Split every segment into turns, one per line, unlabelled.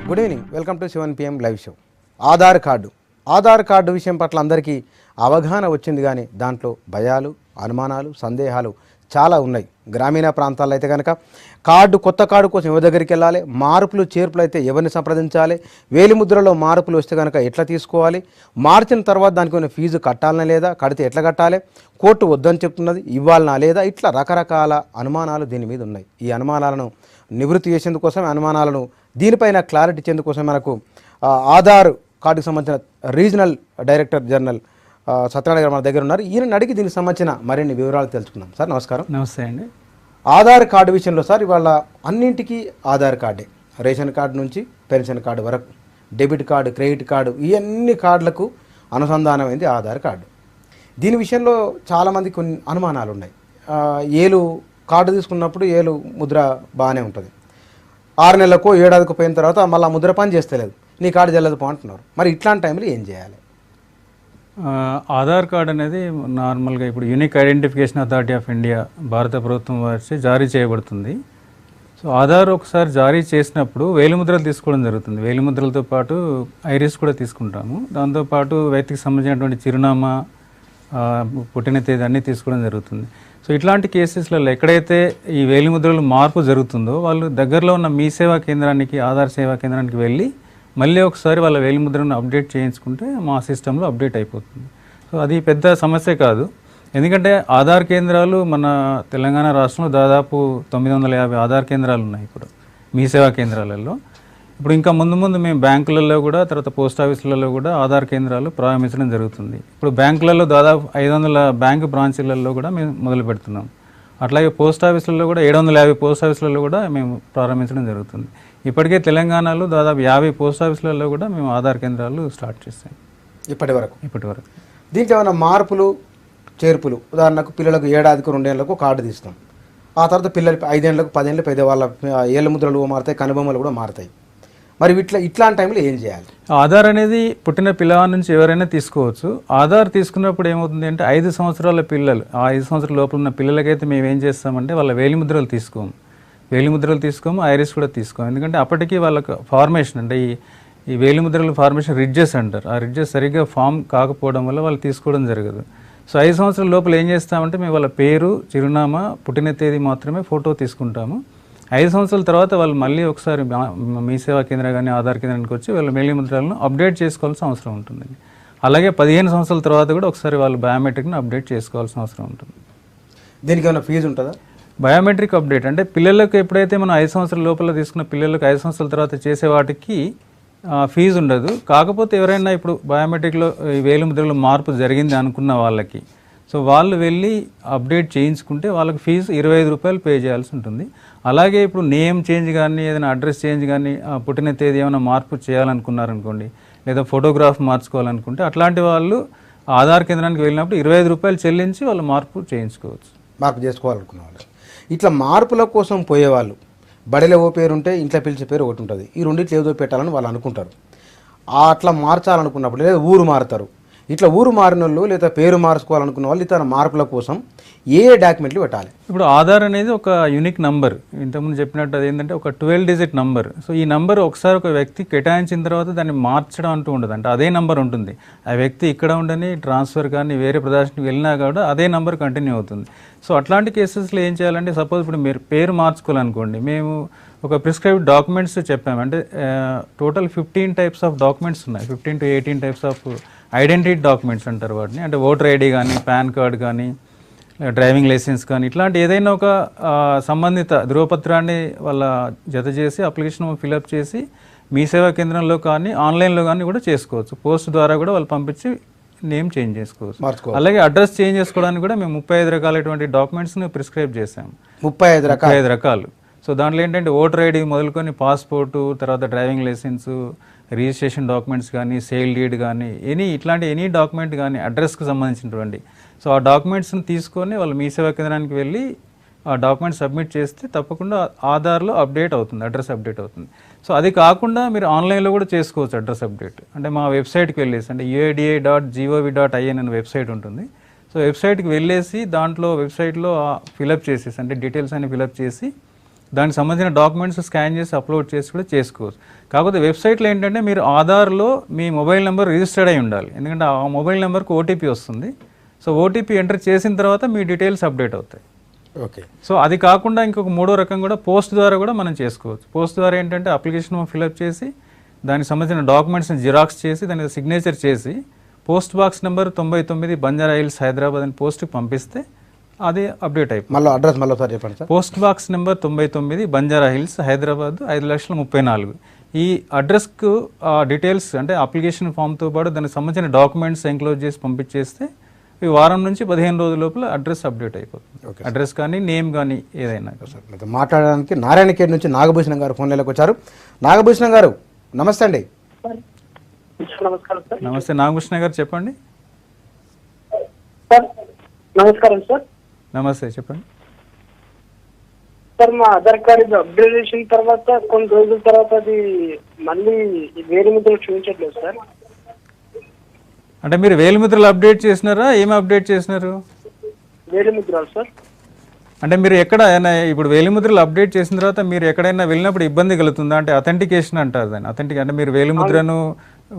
Good evening, welcome to 7 PM live show. Aadhaar card విషయం పట్ల అందరికీ అవగాహన వచ్చింది, కానీ దాంట్లో భయాలు, అనుమానాలు, సందేహాలు చాలా ఉన్నాయి. గ్రామీణ ప్రాంతాల్లో అయితే కనుక కొత్త కార్డు కోసం ఎవరి దగ్గరికి వెళ్ళాలి, మార్పులు చేర్పులు అయితే ఎవరిని సంప్రదించాలి, వేలిముద్రలో మార్పులు వస్తే కనుక ఎట్లా తీసుకోవాలి, మార్చిన తర్వాత దానికి ఉన్న ఫీజు కట్టాలనా లేదా, కడితే ఎట్లా కట్టాలి, కోర్టు వద్దని చెప్తున్నది ఇవ్వాలనా లేదా, ఇట్లా రకరకాల అనుమానాలు దీని మీద ఉన్నాయి. ఈ అనుమానాలను నివృత్తి చేసేందుకోసం, అనుమానాలను దీనిపైన క్లారిటీ ఇచ్చేందుకోసం మనకు ఆధార్ కార్డుకు సంబంధించిన రీజనల్ డైరెక్టర్ జనరల్ సత్యనారాయణ గారు మన దగ్గర ఉన్నారు. ఈయనని అడిగి దీనికి సంబంధించిన మరిన్ని వివరాలు తెలుసుకుందాం. సార్ నమస్కారం.
నమస్తే అండి.
ఆధార్ కార్డు విషయంలో సార్, ఇవాళ అన్నింటికీ ఆధార్ కార్డే, రేషన్ కార్డు నుంచి పెన్షన్ కార్డు వరకు, డెబిట్ కార్డు, క్రెడిట్ కార్డు, ఈ అన్ని కార్డులకు అనుసంధానమైంది ఆధార్ కార్డు. దీని విషయంలో చాలామంది కొన్ని అనుమానాలు ఉన్నాయి. ఏలు కార్డు తీసుకున్నప్పుడు ఏలు ముద్ర బాగానే ఉంటుంది, 6 నెలలకు 7 ఏడాదికి పోయిన తర్వాత మళ్ళీ ముద్ర పని చేస్తలేదు, నీ కార్డు చెల్లదు పో అంటున్నారు. మరి ఇట్లాంటి టైంలో ఏం చేయాలి?
ఆధార్ కార్డ్ అనేది నార్మల్గా ఇప్పుడు unique identification authority of India భారత ప్రభుత్వం వారి జారీ చేయబడుతుంది. సో ఆధార్ ఒకసారి జారీ చేసినప్పుడు వేలిముద్రలు తీసుకోవడం జరుగుతుంది. వేలిముద్రలతో పాటు ఐరిస్ కూడా తీసుకుంటాము. దాంతోపాటు వ్యక్తికి సంబంధించినటువంటి చిరునామా, పుట్టిన తేదీ అన్నీ తీసుకోవడం జరుగుతుంది. సో ఇట్లాంటి కేసెస్లలో ఎక్కడైతే ఈ వేలిముద్రలు మార్పు జరుగుతుందో వాళ్ళు దగ్గరలో ఉన్న మీ సేవా కేంద్రానికి, ఆధార్ సేవా కేంద్రానికి వెళ్ళి మళ్ళీ ఒకసారి వాళ్ళ వేలిముద్రను అప్డేట్ చేయించుకుంటే మా సిస్టంలో అప్డేట్ అయిపోతుంది. సో అది పెద్ద సమస్య కాదు. ఎందుకంటే ఆధార్ కేంద్రాలు మన తెలంగాణ రాష్ట్రంలో దాదాపు 950 ఆధార్ కేంద్రాలు ఉన్నాయి ఇప్పుడు మీ సేవా కేంద్రాలలో. ఇప్పుడు ఇంకా ముందు మేము బ్యాంకులలో కూడా, తర్వాత పోస్ట్ ఆఫీసులలో కూడా ఆధార్ కేంద్రాలు ప్రారంభించడం జరుగుతుంది. ఇప్పుడు బ్యాంకులలో దాదాపు 500 బ్యాంకు బ్రాంచీలలో కూడా మేము మొదలు పెడుతున్నాం. అట్లాగే పోస్ట్ ఆఫీసులలో కూడా 750 పోస్ట్ ఆఫీసులలో కూడా మేము ప్రారంభించడం జరుగుతుంది. ఇప్పటికే తెలంగాణలో దాదాపు 50 పోస్ట్ ఆఫీసులలో కూడా మేము ఆధార్ కేంద్రాలు స్టార్ట్ చేస్తాం ఇప్పటి వరకు.
దీంట్లో ఏమైనా మార్పులు చేర్పులు, ఉదాహరణకు పిల్లలకు ఏడాదికి 2 ఏళ్లకు కార్డు తీస్తాం, ఆ తర్వాత పిల్లలు 5 ఏళ్లకు 10 ఏళ్ళు పెద్దవాళ్ళ ఏళ్ళ ముద్రలు మారుతాయి, కనుబొమ్మలు కూడా మారుతాయి. మరి ఇట్లాంటి టైంలో ఏం చేయాలి?
ఆధార్ అనేది పుట్టిన పిల్లవాడి నుంచి ఎవరైనా తీసుకోవచ్చు. ఆధార్ తీసుకున్నప్పుడు ఏమవుతుంది అంటే 5 సంవత్సరాల పిల్లలు, ఆ 5 సంవత్సరాల లోపల ఉన్న పిల్లలకైతే మేము ఏం చేస్తామంటే వాళ్ళ వేలిముద్రలు తీసుకోము, ఐరిస్ కూడా తీసుకోము. ఎందుకంటే అప్పటికి వాళ్ళకు ఫార్మేషన్ అంటే ఈ వేలిముద్రల ఫార్మేషన్ రిడ్జెస్ అంటారు. ఆ రిడ్జెస్ సరిగ్గా ఫామ్ కాకపోవడం వల్ల వాళ్ళు తీసుకోవడం జరగదు. సో 5 సంవత్సరాల లోపల ఏం చేస్తామంటే మేము వాళ్ళ పేరు, చిరునామా, పుట్టిన తేదీ మాత్రమే ఫోటో తీసుకుంటాము. 5 సంవత్సరాల తర్వాత వాళ్ళు మళ్ళీ ఒకసారి మీ సేవా కేంద్రం కానీ ఆధార్ కేంద్రానికి వచ్చి వాళ్ళ వేలిముద్రలను అప్డేట్ చేసుకోవాల్సిన అవసరం ఉంటుంది. అలాగే 15 సంవత్సరాల తర్వాత కూడా ఒకసారి వాళ్ళు బయోమెట్రిక్ని అప్డేట్ చేసుకోవాల్సిన అవసరం ఉంటుంది.
దీనికి ఏమైనా ఫీజు ఉంటుందా?
బయోమెట్రిక్ అప్డేట్ అంటే పిల్లలకు ఎప్పుడైతే మనం 5 సంవత్సరాల లోపల తీసుకున్న పిల్లలకు 5 సంవత్సరాల తర్వాత చేసే వాటికి ఫీజు ఉండదు. కాకపోతే ఎవరైనా ఇప్పుడు బయోమెట్రిక్లో ఈ వేలిముద్రలో మార్పు జరిగింది అనుకున్న వాళ్ళకి, సో వాళ్ళు వెళ్ళి అప్డేట్ చేయించుకుంటే వాళ్ళకి ఫీజు 25 రూపాయలు పే చేయాల్సి ఉంటుంది. అలాగే ఇప్పుడు నేమ్ చేంజ్ కానీ, ఏదైనా అడ్రస్ చేంజ్ కానీ, పుట్టిన తేదీ ఏమైనా మార్పు చేయాలనుకున్నారనుకోండి, లేదా ఫోటోగ్రాఫ్ మార్చుకోవాలనుకుంటే అట్లాంటి వాళ్ళు ఆధార్ కేంద్రానికి వెళ్ళినప్పుడు 25 రూపాయలు చెల్లించి వాళ్ళు మార్పు చేయించుకోవచ్చు.
మార్పు చేసుకోవాలనుకున్న వాళ్ళు. ఇట్లా మార్పుల కోసం పోయేవాళ్ళు, బడిలో ఓ పేరు ఉంటే ఇంట్లో పిలిచే పేరు ఒకటి ఉంటుంది, ఈ రెండింటిలో ఏదో పెట్టాలని వాళ్ళు అనుకుంటారు. అట్లా మార్చాలనుకున్నప్పుడు లేదా ఊరు మారుతారు. ఇట్లా ఊరు మారిన వాళ్ళు లేదా పేరు మార్చుకోవాలనుకున్న వాళ్ళు ఇతర మార్పుల కోసం ఏ డాక్యుమెంట్లు పెట్టాలి?
ఇప్పుడు ఆధార్ అనేది ఒక యూనిక్ నంబర్, ఇంతకుముందు చెప్పినట్టు అది ఏంటంటే ఒక 12 డిజిట్ నంబర్. సో ఈ నంబర్ ఒకసారి ఒక వ్యక్తి కేటాయించిన తర్వాత దాన్ని మార్చడం అంటూ ఉండదు, అంటే అదే నంబర్ ఉంటుంది. ఆ వ్యక్తి ఇక్కడ ఉండని ట్రాన్స్ఫర్ కానీ వేరే ప్రదేశానికి వెళ్ళినా కూడా అదే నంబర్ కంటిన్యూ అవుతుంది. సో అట్లాంటి కేసెస్లో ఏం చేయాలంటే, సపోజ్ ఇప్పుడు మీరు పేరు మార్చుకోవాలనుకోండి, మేము ఒక ప్రిస్క్రైబ్డ్ డాక్యుమెంట్స్ చెప్పాము. అంటే టోటల్ 15 టైప్స్ ఆఫ్ డాక్యుమెంట్స్ ఉన్నాయి, 15 to 18 types of identity documents అంటారు వాటిని. అంటే ఓటర్ ఐడి కానీ, పాన్ కార్డ్ కానీ, డ్రైవింగ్ లైసెన్స్ కానీ, ఇట్లాంటి ఏదైనా ఒక సంబంధిత ధృవపత్రాన్ని వాళ్ళ జత చేసి అప్లికేషన్ ఫిలప్ చేసి మీ సేవా కేంద్రంలో కానీ ఆన్లైన్లో కానీ కూడా చేసుకోవచ్చు. పోస్ట్ ద్వారా కూడా వాళ్ళు పంపించి నేమ్ చేంజ్ చేసుకోవచ్చు. అలాగే అడ్రస్ చేంజ్ చేసుకోవడానికి కూడా మేము 35 రకాలైనటువంటి డాక్యుమెంట్స్ని ప్రిస్క్రైబ్ చేసాము. 35 రకాలు. సో దాంట్లో ఏంటంటే ఓటర్ ఐడి మొదలుకొని పాస్పోర్టు, తర్వాత డ్రైవింగ్ లైసెన్సు, రిజిస్ట్రేషన్ డాక్యుమెంట్స్ కానీ, సేల్ డీడ్ కానీ, ఇట్లాంటి ఎనీ డాక్యుమెంట్ కానీ అడ్రస్కి సంబంధించినటువంటి, సో ఆ డాక్యుమెంట్స్ని తీసుకొని వాళ్ళు మీ సేవా కేంద్రానికి వెళ్ళి ఆ డాక్యుమెంట్ సబ్మిట్ చేస్తే తప్పకుండా ఆధార్లో అప్డేట్ అవుతుంది, అడ్రస్ అప్డేట్ అవుతుంది. సో అది కాకుండా మీరు ఆన్లైన్లో కూడా చేసుకోవచ్చు అడ్రస్ అప్డేట్. అంటే మా వెబ్సైట్కి వెళ్ళేసి, అంటే uida.gov.in అనే వెబ్సైట్ ఉంటుంది. సో వెబ్సైట్కి వెళ్ళేసి దాంట్లో వెబ్సైట్లో ఫిలప్ చేసేసి, అంటే డీటెయిల్స్ అన్ని ఫిలప్ చేసి దానికి సంబంధించిన డాక్యుమెంట్స్ స్కాన్ చేసి అప్లోడ్ చేసి కూడా చేసుకోవచ్చు. కాకపోతే వెబ్సైట్లో ఏంటంటే మీరు ఆధార్లో మీ మొబైల్ నెంబర్ రిజిస్టర్డ్ అయి ఉండాలి. ఎందుకంటే ఆ మొబైల్ నెంబర్కి ఓటీపీ వస్తుంది. సో ఓటీపీ ఎంటర్ చేసిన తర్వాత మీ డీటెయిల్స్ అప్డేట్ అవుతాయి.
ఓకే.
సో అది కాకుండా ఇంకొక మూడో రకం కూడా పోస్ట్ ద్వారా కూడా మనం చేసుకోవచ్చు. పోస్ట్ ద్వారా ఏంటంటే అప్లికేషన్ ఫిల్అప్ చేసి దానికి సంబంధించిన డాక్యుమెంట్స్ని జిరాక్స్ చేసి దాని సిగ్నేచర్ చేసి post box number 99 Banjara hills Hyderabad అని పోస్ట్కి పంపిస్తే అది అప్డేట్ అయిపోయింది.
మళ్ళీ అడ్రస్ మళ్ళీ ఒకసారి చెప్పండి sir.
Post box number 99 Banjara hills Hyderabad 5,34,000. ఈ అడ్రస్కు డీటెయిల్స్ అంటే అప్లికేషన్ ఫామ్తో పాటు దానికి సంబంధించిన డాక్యుమెంట్స్ ఎంక్లోజ్ చేసి పంపించేస్తే ఈ వారం నుంచి 15 రోజుల లోపల అడ్రస్ అప్డేట్ అయిపోతుంది. అడ్రస్ కానీ నేమ్ కానీ ఏదైనా.
సార్ మీతో మాట్లాడడానికి నారాయణఖేడ్ నుంచి నాగభూషణం గారు ఫోన్లోకి వచ్చారు. నాగభూషణం గారు నమస్తే అండి.
నమస్కారం సార్.
నమస్తే నాగభూషణ గారు, చెప్పండి.
సార్ నమస్కారం సార్.
నమస్తే, చెప్పండి.
సార్ మా ఆధార్ కార్డు అప్డేట్ చేసిన తర్వాత కొన్ని రోజుల తర్వాత అది మళ్ళీ వేరే ముద్రలు చూపించట్లేదు సార్.
అంటే మీరు వేలిముద్రలు అప్డేట్ చేసినారా, ఏమి అప్డేట్ చేసినారు?
వేరే ముద్రలు సార్.
అంటే మీరు ఎక్కడ ఇప్పుడు వేలిముద్రలు అప్డేట్ చేసిన తర్వాత మీరు ఎక్కడైనా వెళ్ళినప్పుడు ఇబ్బంది కలుగుతుందా? అంటే అథెంటికేషన్ అంటారు దాన్ని. అంటే మీరు వేలిముద్రను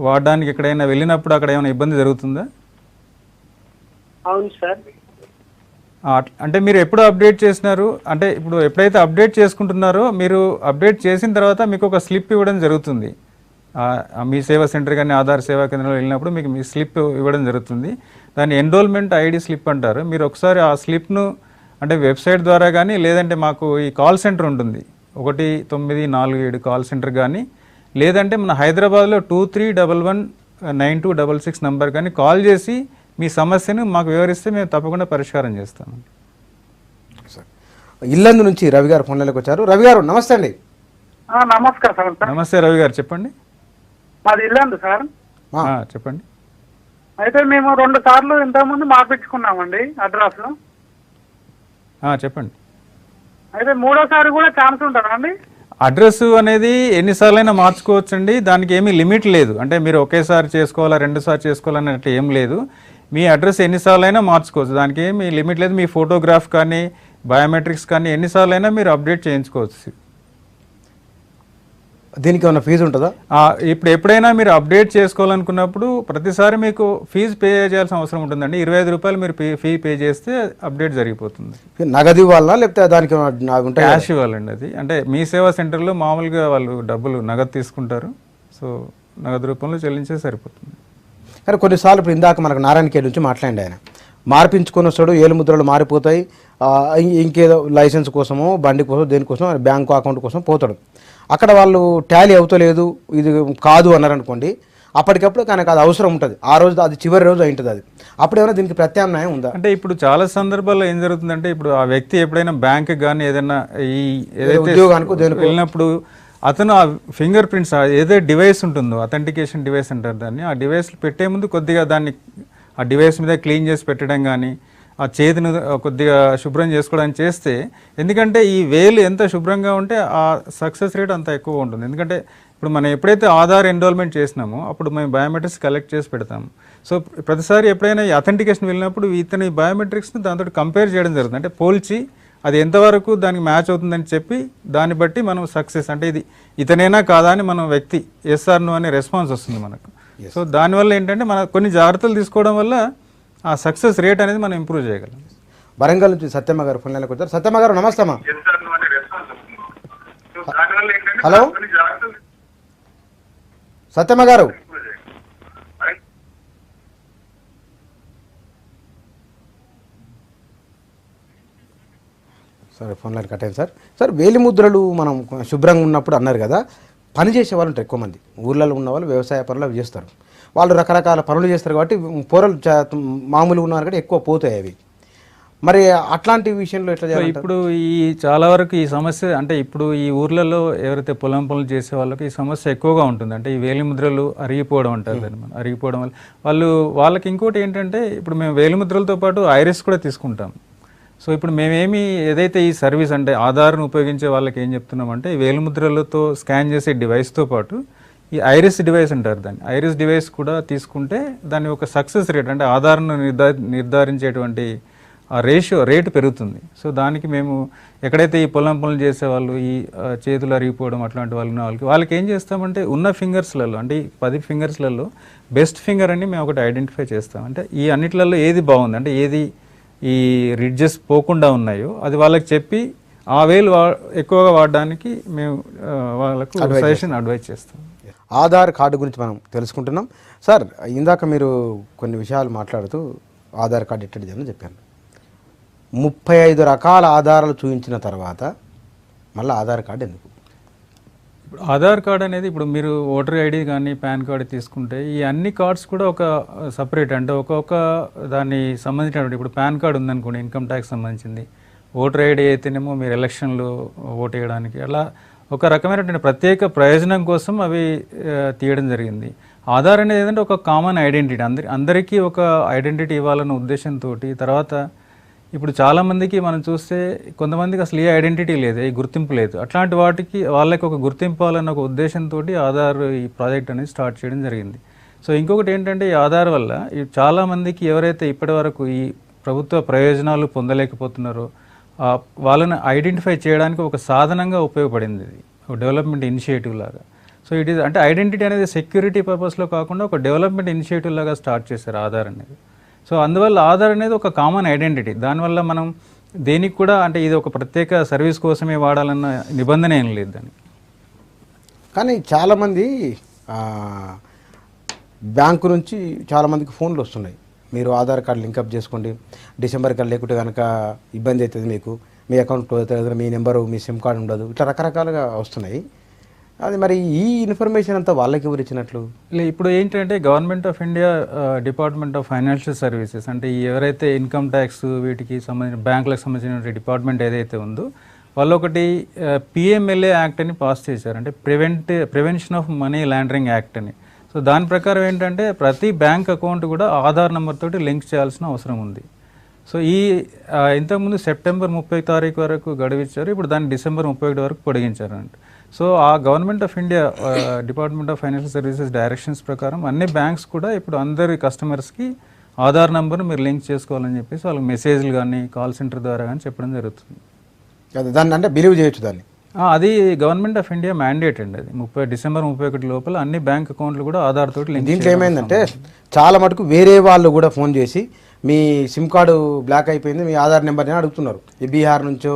వాడడానికి ఎక్కడైనా వెళ్ళినప్పుడు అక్కడ ఏమైనా ఇబ్బంది జరుగుతుందా?
అవును సార్.
అంటే మీరు ఎప్పుడు అప్డేట్ చేసినారు? అంటే ఇప్పుడు ఎప్పుడైతే అప్డేట్ చేసుకుంటున్నారో మీరు అప్డేట్ చేసిన తర్వాత మీకు ఒక స్లిప్ ఇవ్వడం జరుగుతుంది. మీ సేవా సెంటర్ కానీ ఆధార్ సేవా కేంద్రంలో వెళ్ళినప్పుడు మీకు మీ స్లిప్ ఇవ్వడం జరుగుతుంది. దాన్ని ఎన్రోల్మెంట్ ఐడి స్లిప్ అంటారు. మీరు ఒకసారి ఆ స్లిప్ను అంటే వెబ్సైట్ ద్వారా కానీ లేదంటే మాకు ఈ కాల్ సెంటర్ ఉంటుంది 1947 కాల్ సెంటర్ కానీ లేదంటే మన హైదరాబాద్లో 23119266 నెంబర్ కానీ కాల్ చేసి మీ సమస్యను మాకు వివరిస్తే మేము తప్పకుండా పరిష్కారం చేస్తాము.
ఇల్లందు నుంచి రవి గారు ఫోన్లోకి వచ్చారు. రవి గారు నమస్తే అండి.
నమస్కారం సార్.
నమస్తే రవి గారు, చెప్పండి.
మాది ఇల్లందు సార్.
చెప్పండి.
అయితే మేము 2 సార్లు ఇంతకుముందు మార్పించుకున్నామండి అడ్రస్.
చెప్పండి.
అయితే 3వసారి కూడా ఛాన్స్ ఉంటుందా అండి?
అడ్రస్ అనేది ఎన్నిసార్లైనా మార్చుకోవచ్చండి. దానికి ఏమీ లిమిట్ లేదు. అంటే మీరు ఒకేసారి చేసుకోవాలా 2 సార్లు చేసుకోవాలన్నట్టు ఏం లేదు. మీ అడ్రస్ ఎన్నిసార్లైనా మార్చుకోవచ్చు. దానికి ఏమీ లిమిట్ లేదు. మీ ఫోటోగ్రాఫ్ కానీ బయోమెట్రిక్స్ కానీ ఎన్నిసార్లైనా మీరు అప్డేట్ చేయించుకోవచ్చు.
దీనికి ఏమైనా ఫీజు ఉంటుందా?
ఇప్పుడు ఎప్పుడైనా మీరు అప్డేట్ చేసుకోవాలనుకున్నప్పుడు ప్రతిసారి మీకు ఫీజు పే చేయాల్సిన అవసరం ఉంటుందండి. 25 రూపాయలు మీరు ఫీ పే చేస్తే అప్డేట్ జరిగిపోతుంది.
నగదు ఇవ్వాలా లేకపోతే దానికి
క్యాష్ ఇవ్వాలండి. అది అంటే మీ సేవా సెంటర్లో మామూలుగా వాళ్ళు డబ్బులు నగదు తీసుకుంటారు. సో నగదు రూపంలో చెల్లించే సరిపోతుంది.
కానీ కొన్నిసార్లు ఇప్పుడు ఇందాక మనకు నారాయణఖేడ్ నుంచి మాట్లాడండి. ఆయన మార్పించుకొని వస్తాడు, ఏలుముద్రలు మారిపోతాయి, ఇంకేదో లైసెన్స్ కోసమో బండి కోసం దేనికోసం బ్యాంకు అకౌంట్ కోసం పోతాడు. అక్కడ వాళ్ళు టాలీ అవుతలేదు ఇది కాదు అన్నారనుకోండి, అప్పటికప్పుడు కనుక అది అవసరం ఉంటుంది. ఆ రోజు అది చివరి రోజు అయింటుంది. అది అప్పుడు ఏమైనా దీనికి ప్రత్యామ్నాయం ఉందా?
అంటే ఇప్పుడు చాలా సందర్భాల్లో ఏం జరుగుతుందంటే ఇప్పుడు ఆ వ్యక్తి ఎప్పుడైనా బ్యాంక్ కానీ ఏదైనా ఈ ఏదైతే
ఉద్యోగానికి
వెళ్ళినప్పుడు అతను ఆ ఫింగర్ ప్రింట్స్ ఏదైతే డివైస్ ఉంటుందో అథెంటికేషన్ డివైస్ అంటారు దాన్ని, ఆ డివైస్ పెట్టే ముందు కొద్దిగా దాన్ని ఆ డివైస్ మీద క్లీన్ చేసి పెట్టడం కానీ ఆ చేతిని కొద్దిగా శుభ్రం చేసుకోవడానికి చేస్తే, ఎందుకంటే ఈ వేలు ఎంత శుభ్రంగా ఉంటే ఆ సక్సెస్ రేట్ అంత ఎక్కువ ఉంటుంది. ఎందుకంటే ఇప్పుడు మనం ఎప్పుడైతే ఆధార్ ఎన్రోల్మెంట్ చేసినామో అప్పుడు మేము బయోమెట్రిక్స్ కలెక్ట్ చేసి పెడతాము. సో ప్రతిసారి ఎప్పుడైనా ఈ అథెంటికేషన్ వెళ్ళినప్పుడు ఇతని బయోమెట్రిక్స్ని దాంతో కంపేర్ చేయడం జరుగుతుంది. అంటే పోల్చి అది ఎంతవరకు దానికి మ్యాచ్ అవుతుందని చెప్పి దాన్ని బట్టి మనం సక్సెస్ అంటే ఇది ఇతనైనా కాదా అని మనం వ్యక్తి ఎస్ఆర్ నో అనే రెస్పాన్స్ వస్తుంది మనకు. సో దానివల్ల ఏంటంటే మన కొన్ని జాగ్రత్తలు తీసుకోవడం వల్ల ఆ సక్సెస్ రేట్ అనేది మనం ఇంప్రూవ్ చేయగలం.
వరంగల్ నుంచి సత్యమ్మ గారు ఫోన్లోకి వచ్చారు. సత్యమ్మ గారు నమస్తే అమ్మా. హలో సత్యమ్మ గారు. సరే ఫోన్లో కట్ అయింది సార్. సార్ వేలిముద్రలు మనం శుభ్రంగా ఉన్నప్పుడు అన్నారు కదా, పని చేసే వాళ్ళు ఉంటారు ఎక్కువ మంది. ఊర్లలో ఉన్న వాళ్ళు వ్యవసాయ పనులు అవి చేస్తారు. వాళ్ళు రకరకాల పనులు చేస్తారు కాబట్టి పొరలు మామూలుగా ఉన్నారు కాబట్టి ఎక్కువ పోతాయి అవి. మరి అట్లాంటి విషయంలో ఎట్లా చేయాలి?
ఇప్పుడు ఈ చాలా వరకు ఈ సమస్య అంటే ఇప్పుడు ఈ ఊర్లలో ఎవరైతే పొలం పనులు చేసే వాళ్ళకి ఈ సమస్య ఎక్కువగా ఉంటుంది. అంటే ఈ వేలిముద్రలు అరిగిపోవడం అంటారు దాన్ని. మనం అరిగిపోవడం వల్ల వాళ్ళకి ఇంకోటి ఏంటంటే ఇప్పుడు మేము వేలిముద్రలతో పాటు ఐరిస్ కూడా తీసుకుంటాం. సో ఇప్పుడు మేమేమి ఏదైతే ఈ సర్వీస్ అంటే ఆధార్ను ఉపయోగించే వాళ్ళకి ఏం చెప్తున్నామంటే ఈ వేలిముద్రలతో స్కాన్ చేసే డివైస్తో పాటు ఈ ఐరిస్ డివైస్ అంటారు దాన్ని. ఐరిస్ డివైస్ కూడా తీసుకుంటే దాని ఒక సక్సెస్ రేట్ అంటే ఆధార్ను నిర్ధారించేటువంటి ఆ రేటు పెరుగుతుంది. సో దానికి మేము ఎక్కడైతే ఈ పొలం పనులు చేసేవాళ్ళు ఈ చేతులు అరిగిపోవడం అట్లాంటి వాళ్ళకి ఏం చేస్తామంటే ఉన్న ఫింగర్స్లలో అంటే ఈ 10 ఫింగర్స్లలో బెస్ట్ ఫింగర్ అని మేము ఒకటి ఐడెంటిఫై చేస్తాం. అంటే ఈ అన్నిట్లలో ఏది బాగుంది అంటే ఏది ఈ రిడ్జెస్ పోకుండా ఉన్నాయో అది వాళ్ళకి చెప్పి ఆ వేలు ఎక్కువగా వాడడానికి మేము వాళ్ళకు సజెషన్ అడ్వైజ్ చేస్తాం.
ఆధార్ కార్డు గురించి మనం తెలుసుకుంటున్నాం. సార్, ఇందాక మీరు కొన్ని విషయాలు మాట్లాడుతూ ఆధార్ కార్డు ఎట్టడిది అని చెప్పాను. 35 రకాల ఆధారాలు చూపించిన తర్వాత మళ్ళీ ఆధార్ కార్డు ఎందుకు?
ఇప్పుడు ఆధార్ కార్డ్ అనేది ఇప్పుడు మీరు ఓటర్ ఐడి కానీ పాన్ కార్డు తీసుకుంటే ఈ అన్ని కార్డ్స్ కూడా ఒక సపరేట్ అంటే ఒక్కొక్క దాన్ని సంబంధించినటువంటి ఇప్పుడు పాన్ కార్డు ఉందనుకోండి ఇన్కమ్ ట్యాక్స్ సంబంధించింది, ఓటర్ ఐడి అయితేనేమో మీరు ఎలక్షన్లో ఓటు వేయడానికి అలా ఒక రకమైనటువంటి ప్రత్యేక ప్రయోజనం కోసం అవి తీయడం జరిగింది. ఆధార్ అనేది ఏంటంటే ఒక కామన్ ఐడెంటిటీ, అందరికీ ఒక ఐడెంటిటీ ఇవ్వాలన్న ఉద్దేశంతో. తర్వాత ఇప్పుడు చాలామందికి మనం చూస్తే కొంతమందికి అసలు ఏ ఐడెంటిటీ లేదు, ఏ గుర్తింపు లేదు. అట్లాంటి వాటికి వాళ్ళకి ఒక గుర్తింపు ఇవ్వాలన్న ఒక ఉద్దేశంతో ఆధార్ ఈ ప్రాజెక్ట్ అనేది స్టార్ట్ చేయడం జరిగింది. సో ఇంకొకటి ఏంటంటే ఈ ఆధార్ వల్ల చాలామందికి ఎవరైతే ఇప్పటివరకు ఈ ప్రభుత్వ ప్రయోజనాలు పొందలేకపోతున్నారో వాళ్ళని ఐడెంటిఫై చేయడానికి ఒక సాధనంగా ఉపయోగపడింది. ఇది ఒక డెవలప్మెంట్ ఇనిషియేటివ్ లాగా. సో ఇట్ ఈస్ అంటే ఐడెంటిటీ అనేది సెక్యూరిటీ పర్పస్లో కాకుండా ఒక డెవలప్మెంట్ ఇనిషియేటివ్ లాగా స్టార్ట్ చేశారు ఆధార్ అనేది. సో అందువల్ల ఆధార్ అనేది ఒక కామన్ ఐడెంటిటీ. దానివల్ల మనం దేనికి కూడా అంటే ఇది ఒక ప్రత్యేక సర్వీస్ కోసమే వాడాలన్న నిబంధన ఏం లేదు దానికి.
కానీ చాలామంది బ్యాంకు నుంచి చాలామందికి ఫోన్లు వస్తున్నాయి, మీరు ఆధార్ కార్డు లింకప్ చేసుకోండి, డిసెంబర్ కల్లా లేకుంటే కనుక ఇబ్బంది అవుతుంది, మీకు మీ అకౌంట్ క్లోజ్ అవుతుంది, మీ నెంబరు మీ సిమ్ కార్డు ఉండదు, ఇట్లా రకరకాలుగా వస్తున్నాయి. అది మరి ఈ ఇన్ఫర్మేషన్ అంతా వాళ్ళకి ఎవరు ఇచ్చినట్లు?
ఇప్పుడు ఏంటంటే government of India department of financial services అంటే ఎవరైతే ఇన్కమ్ ట్యాక్స్ వీటికి సంబంధించిన బ్యాంకులకు సంబంధించిన డిపార్ట్మెంట్ ఏదైతే ఉందో వాళ్ళు ఒకటి పిఎంఎల్ఏ యాక్ట్ అని పాస్ చేశారు, అంటే prevention of money laundering act అని. సో దాని ప్రకారం ఏంటంటే ప్రతి బ్యాంక్ అకౌంట్ కూడా ఆధార్ నెంబర్ తోటి లింక్ చేయాల్సిన అవసరం ఉంది. సో ఈ ఇంతకుముందు సెప్టెంబర్ 30 తారీఖు వరకు గడువిచ్చారు, ఇప్పుడు దాన్ని డిసెంబర్ 31 వరకు పొడిగించారంట. సో ఆ government of India department of financial services directions ప్రకారం అన్ని బ్యాంక్స్ కూడా ఇప్పుడు అందరి కస్టమర్స్కి ఆధార్ నెంబర్ను మీరు లింక్ చేసుకోవాలని చెప్పేసి వాళ్ళకి మెసేజ్లు కానీ కాల్ సెంటర్ ద్వారా కానీ చెప్పడం జరుగుతుంది.
దాన్ని అంటే బిలీవ్ చేయొచ్చు దాన్ని.
అది గవర్నమెంట్ ఆఫ్ ఇండియా మ్యాండేట్ అండి. అది డిసెంబర్ 31 లోపల అన్ని బ్యాంక్ అకౌంట్లు కూడా ఆధార్ తోటి లింక్.
దీంట్లో ఏమైందంటే చాలా మటుకు వేరే వాళ్ళు కూడా ఫోన్ చేసి మీ సిమ్ కార్డు బ్లాక్ అయిపోయింది, మీ ఆధార్ నెంబర్ అని అడుగుతున్నారు. ఈ బీహార్ నుంచో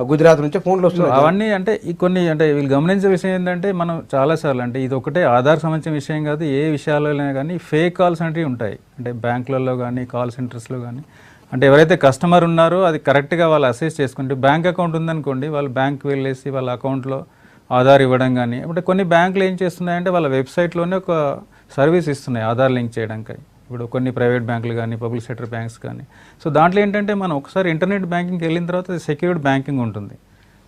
గుజరాత్ నుంచో ఫోన్లు వస్తున్నాయి.
అవన్నీ అంటే ఈ కొన్ని అంటే వీళ్ళు గమనించే విషయం ఏంటంటే మనం చాలాసార్లు అంటే ఇది ఒకటే ఆధార్ సంబంధించిన విషయం కాదు, ఏ విషయాలలో కానీ ఫేక్ కాల్స్ అనేవి ఉంటాయి. అంటే బ్యాంకులలో కానీ కాల్ సెంటర్స్లో కానీ అంటే ఎవరైతే కస్టమర్ ఉన్నారో అది కరెక్ట్గా వాళ్ళు అసెస్ చేసుకుంటే బ్యాంక్ అకౌంట్ ఉందనుకోండి వాళ్ళు బ్యాంక్కి వెళ్ళేసి వాళ్ళ అకౌంట్లో ఆధార్ ఇవ్వడం కానీ. అంటే కొన్ని బ్యాంకులు ఏం చేస్తున్నాయంటే వాళ్ళ వెబ్సైట్లోనే ఒక సర్వీస్ ఇస్తున్నాయి ఆధార్ లింక్ చేయడానికి. ఇప్పుడు కొన్ని ప్రైవేట్ బ్యాంకులు కానీ పబ్లిక్ సెక్టర్ బ్యాంక్స్ కానీ. సో దాంట్లో ఏంటంటే మనం ఒకసారి ఇంటర్నెట్ బ్యాంకింగ్కి వెళ్ళిన తర్వాత అది సెక్యూర్డ్ బ్యాంకింగ్ ఉంటుంది.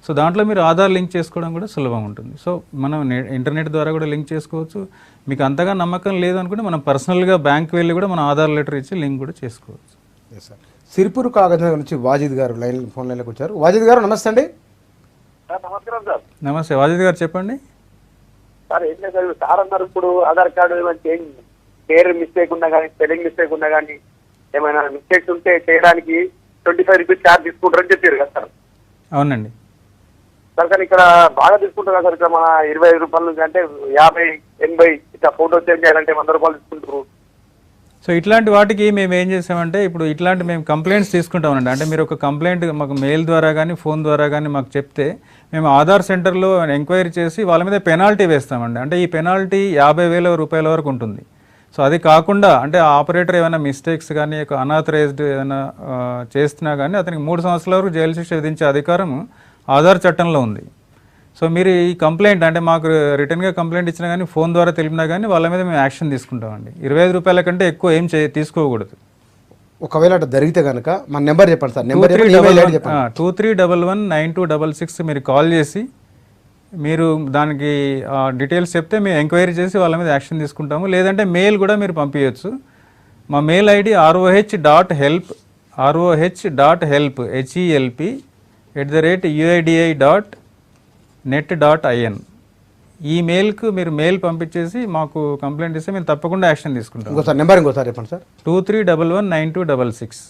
సో దాంట్లో మీరు ఆధార్ లింక్ చేసుకోవడం కూడా సులభంగా ఉంటుంది. సో మనం ఇంటర్నెట్ ద్వారా కూడా లింక్ చేసుకోవచ్చు. మీకు అంతగా నమ్మకం లేదు అనుకుంటే మనం పర్సనల్గా బ్యాంక్కి వెళ్ళి కూడా మనం ఆధార్ లెటర్ ఇచ్చి లింక్ కూడా చేసుకోవచ్చు.
సార్, సిరిపూర్ కాగజ్ నుంచి వాజిద్ గారు ఫోన్ లైన్లోకి వచ్చారు. వాజిద్ గారు నమస్తే అండి.
నమస్కారం సార్.
నమస్తే వాజిద్ గారు, చెప్పండి
సార్. ఏం లేదు సార్, అన్నారు ఇప్పుడు ఆధార్ కార్డు ఏమైనా పేరు మిస్టేక్ ఉన్నా కానీ స్పెల్లింగ్ మిస్టేక్ ఉన్నా కానీ ఏమైనా మిస్టేక్స్ ఉంటే చేయడానికి 25 రూపీస్ ఛార్జ్ తీసుకుంటారని చెప్పారు కదా సార్.
అవునండి
సార్, కానీ ఇక్కడ బాగా తీసుకుంటారు కదా సార్. ఇక్కడ మన 25 రూపాయల నుంచి అంటే 50, 80 ఇట్లా ఫోటో చేంజ్ చేయాలంటే 100 రూపాయలు తీసుకుంటారు.
సో ఇట్లాంటి వాటికి మేము ఏం చేసామంటే ఇప్పుడు ఇట్లాంటి మేము కంప్లైంట్స్ తీసుకుంటామండి. అంటే మీరు ఒక కంప్లైంట్ మాకు మెయిల్ ద్వారా కానీ ఫోన్ ద్వారా కానీ మాకు చెప్తే మేము ఆధార్ సెంటర్లో ఎంక్వైరీ చేసి వాళ్ళ మీద పెనాల్టీ వేస్తామండి. అంటే ఈ పెనాల్టీ 50,000 రూపాయల వరకు ఉంటుంది. సో అది కాకుండా అంటే ఆపరేటర్ ఏమైనా మిస్టేక్స్ కానీ అన్ఆథరైజ్డ్ ఏమైనా చేస్తున్నా కానీ అతనికి 3 సంవత్సరాల వరకు జైలు శిక్ష విధించే అధికారం ఆధార్ చట్టంలో ఉంది. సో మీరు ఈ కంప్లైంట్ అంటే మాకు రిటర్న్గా కంప్లైంట్ ఇచ్చినా కానీ ఫోన్ ద్వారా తెలిపినా కానీ వాళ్ళ మీద మేము యాక్షన్ తీసుకుంటామండి. 25 రూపాయల కంటే ఎక్కువ ఏం తీసుకోకూడదు.
ఒకవేళ అట్లా జరిగితే కనుక మన నెంబర్ చెప్పండి సార్. నెంబర్
23119266 మీరు కాల్ చేసి మీరు దానికి డీటెయిల్స్ చెప్తే మేము ఎంక్వైరీ చేసి వాళ్ళ మీద యాక్షన్ తీసుకుంటాము. లేదంటే మెయిల్ కూడా మీరు పంపించవచ్చు. మా మెయిల్ ఐడి roh.help@uidi.net.in. ఈ మెయిల్కు మీరు మెయిల్ పంపించేసి మాకు కంప్లైంట్ ఇస్తే మేము తప్పకుండా యాక్షన్ తీసుకుంటాం.
ఇంకోసారి నెంబర్ చెప్పండి సార్.
23119266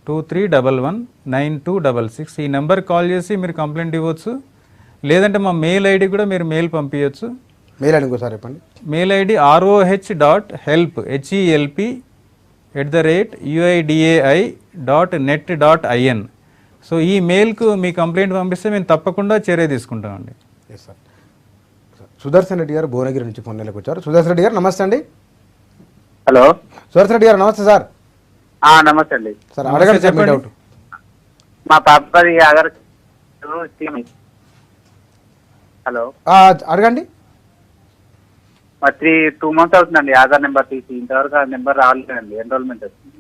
23119266 ఈ నెంబర్ కాల్ చేసి మీరు కంప్లైంట్ ఇవ్వచ్చు. లేదంటే మా మెయిల్ ఐడి కూడా మీరు మెయిల్ పంపించవచ్చు.
మెయిల్ అని ఇంకోసారి చెప్పండి.
Mail ID roh.help@uidai.net.in. సో ఈ మెయిల్కు మీ కంప్లైంట్ పంపిస్తే మేము తప్పకుండా చర్య తీసుకుంటామండి.
Yes sir. సుదర్శన్ రెడ్డి గారు భువనగిరి నుంచి ఫోన్ నెలకు వచ్చారు. సుదర్శన్ రెడ్డి గారు నమస్తే అండి.
హలో
సుదర్శన్ రెడ్డి గారు నమస్తే సార్.
నమస్తే అండి.
సార్ అడగండి సార్ మీ డౌట్.
మా పాపది ఆధార్ హలో
అడగండి.
మరి 2 months అవుతుందండి ఆధార్ నెంబర్ తీసి, ఇంతవరకు ఆ నెంబర్ రాలేదండి. ఎన్రోల్మెంట్ వస్తుంది.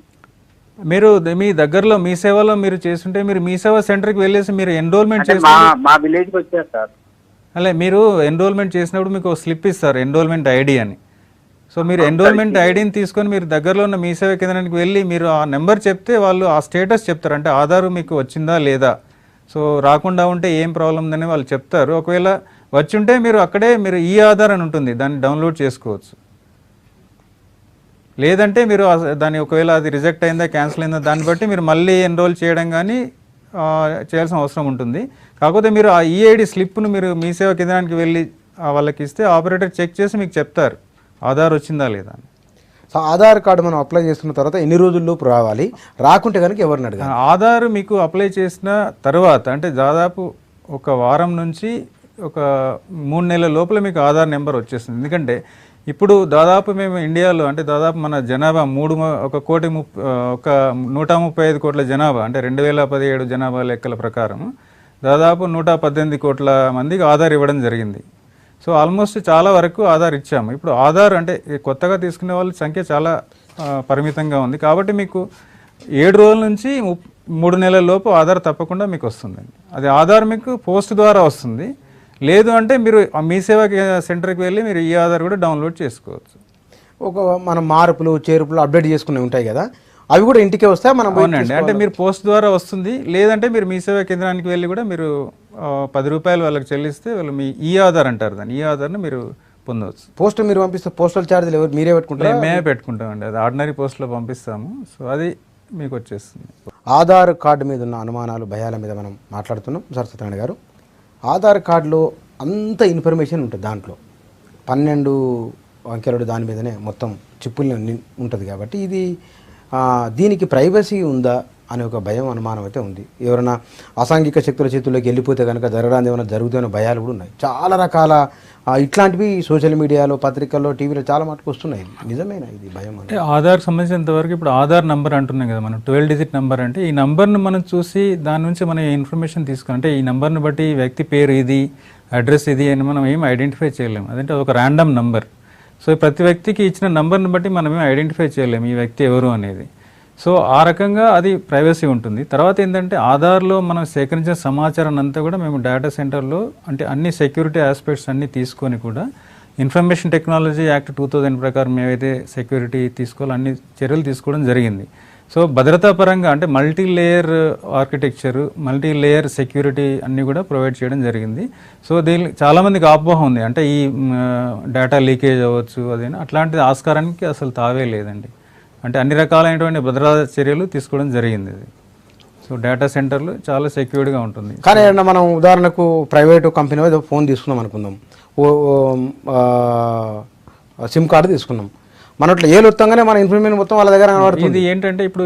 మీరు మీ దగ్గరలో మీ సేవలో మీరు చేస్తుంటే మీరు మీ సేవ సెంటర్కి వెళ్ళేసి మీరు ఎన్రోల్మెంట్ చేసి
మా విలేజ్కి వచ్చారు సార్.
అలా మీరు ఎన్రోల్మెంట్ చేసినప్పుడు మీకు స్లిప్ ఇస్తారు, ఎన్రోల్మెంట్ ఐడి అని. సో మీరు ఎన్రోల్మెంట్ ఐడిని తీసుకొని మీరు దగ్గరలో ఉన్న మీ సేవ కేంద్రానికి వెళ్ళి మీరు ఆ నెంబర్ చెప్తే వాళ్ళు ఆ స్టేటస్ చెప్తారు. అంటే ఆధార్ మీకు వచ్చిందా లేదా, సో రాకుండా ఉంటే ఏం ప్రాబ్లం ఉందని వాళ్ళు చెప్తారు. ఒకవేళ వచ్చి ఉంటే మీరు అక్కడే మీరు ఈ ఆధార్ అని ఉంటుంది, దాన్ని డౌన్లోడ్ చేసుకోవచ్చు. లేదంటే మీరు దాన్ని ఒకవేళ అది రిజెక్ట్ అయిందా క్యాన్సిల్ అయిందా దాన్ని బట్టి మీరు మళ్ళీ ఎన్రోల్ చేయడం కానీ చేయాల్సిన అవసరం ఉంటుంది. కాకపోతే మీరు ఆ ఈఐడి స్లిప్ను మీరు మీ సేవ కేంద్రానికి వెళ్ళి వాళ్ళకి ఇస్తే ఆపరేటర్ చెక్ చేసి మీకు చెప్తారు ఆధార్ వచ్చిందా లేదా అని.
సో ఆధార్ కార్డు మనం అప్లై చేసుకున్న తర్వాత ఎన్ని రోజుల్లోపు రావాలి, రాకుంటే కనుక ఎవరిని అడగాలి?
ఆధార్ మీకు అప్లై చేసిన తర్వాత అంటే దాదాపు ఒక వారం నుంచి ఒక 3 నెలల లోపల మీకు ఆధార్ నెంబర్ వచ్చేస్తుంది. ఎందుకంటే ఇప్పుడు దాదాపు మేము ఇండియాలో అంటే దాదాపు మన జనాభా 135 కోట్ల జనాభా అంటే 2017 జనాభా లెక్కల ప్రకారం దాదాపు 118 కోట్ల మందికి ఆధార్ ఇవ్వడం జరిగింది. సో ఆల్మోస్ట్ చాలా వరకు ఆధార్ ఇచ్చాము. ఇప్పుడు ఆధార్ అంటే కొత్తగా తీసుకునే వాళ్ళ సంఖ్య చాలా పరిమితంగా ఉంది. కాబట్టి మీకు 7 రోజుల నుంచి 3 నెలల లోపు ఆధార్ తప్పకుండా మీకు వస్తుందండి. అది ఆధార్ మీకు పోస్ట్ ద్వారా వస్తుంది. లేదు అంటే మీరు మీ సేవా సెంటర్కి వెళ్ళి మీరు ఈ ఆధార్ కూడా డౌన్లోడ్ చేసుకోవచ్చు.
మనం మార్పులు చేర్పులు అప్డేట్ చేసుకునే ఉంటాయి కదా, అవి కూడా ఇంటికే వస్తాయి మనం?
అవునండి, అంటే మీరు పోస్ట్ ద్వారా వస్తుంది. లేదంటే మీరు మీ సేవా కేంద్రానికి వెళ్ళి కూడా మీరు 10 రూపాయలు వాళ్ళకి చెల్లిస్తే వాళ్ళు మీ ఈ ఆధార్ అంటారు దాన్ని, ఈ ఆధార్ని మీరు పొందవచ్చు.
పోస్ట్ మీరు పంపిస్తే పోస్టల్ ఛార్జీలు ఎవరు మీరే పెట్టుకుంటారు?
మేమే పెట్టుకుంటామండి, అది ఆర్డినరీ పోస్ట్లో పంపిస్తాము. సో అది మీకు వచ్చేస్తుంది.
ఆధార్ కార్డు మీద ఉన్న అనుమానాలు భయాల మీద మనం మాట్లాడుతున్నాం. సరస్వతి గారు, ఆధార్ కార్డులో అంత ఇన్ఫర్మేషన్ ఉంటుంది, దాంట్లో 12 అంకెలు దాని మీదనే మొత్తం చిప్పులు ఉంటుంది. కాబట్టి ఇది దీనికి ప్రైవసీ ఉందా అనే ఒక భయం అనుమానం అయితే ఉంది. ఎవరైనా అసాంఘిక శక్తుల చేతుల్లోకి వెళ్ళిపోతే కనుక జరగడానికి ఏమైనా జరుగుతున్న భయాలు కూడా ఉన్నాయి. చాలా రకాల ఇట్లాంటివి సోషల్ మీడియాలో, పత్రికల్లో, టీవీలో చాలా మటుకు వస్తున్నాయి. నిజమేనా ఇది భయం?
అంటే ఆధార్ సంబంధించినంత వరకు ఇప్పుడు ఆధార్ నంబర్ అంటున్నాం కదా మనం, 12 డిజిట్ నెంబర్. అంటే ఈ నెంబర్ను మనం చూసి దాని నుంచి మనం ఇన్ఫర్మేషన్ తీసుకుని అంటే ఈ నెంబర్ని బట్టి వ్యక్తి పేరు ఇది, అడ్రస్ ఇది అని మనం ఏం ఐడెంటిఫై చేయలేము. అదంటే ఒక ర్యాండమ్ నంబర్. సో ప్రతి వ్యక్తికి ఇచ్చిన నెంబర్ని బట్టి మనం ఏం ఐడెంటిఫై చేయలేము ఈ వ్యక్తి ఎవరు అనేది. సో ఆ రకంగా అది ప్రైవసీ ఉంటుంది. తర్వాత ఏంటంటే ఆధార్లో మనం సేకరించిన సమాచారాన్ని అంతా కూడా మేము డేటా సెంటర్లో అంటే అన్ని సెక్యూరిటీ ఆస్పెక్ట్స్ అన్నీ తీసుకొని కూడా ఇన్ఫర్మేషన్ టెక్నాలజీ యాక్ట్ 2000 ప్రకారం ఏవైతే సెక్యూరిటీ తీసుకోవాలో అన్ని చర్యలు తీసుకోవడం జరిగింది. సో భద్రతా పరంగా అంటే multi layer architecture, multi layer security అన్నీ కూడా ప్రొవైడ్ చేయడం జరిగింది. సో దీని చాలామందికి అపోహ ఉంది, అంటే ఈ డేటా లీకేజ్ అవ్వచ్చు అదేనా, అట్లాంటిది ఆస్కారానికి అసలు తావే లేదండి. అంటే అన్ని రకాలైనటువంటి భద్రతా చర్యలు తీసుకోవడం జరిగింది ఇది. సో డేటా సెంటర్లు చాలా సెక్యూర్డ్గా ఉంటుంది.
కానీ మనం ఉదాహరణకు ప్రైవేటు కంపెనీ ఏదో ఫోన్ తీసుకున్నాం అనుకుందాం, సిమ్ కార్డు తీసుకున్నాం, మనట్లో ఏలుత్తంగానే మన ఇన్ఫర్మేషన్ మొత్తం వాళ్ళ దగ్గర కనబడుతుంది.
ఇది ఏంటంటే ఇప్పుడు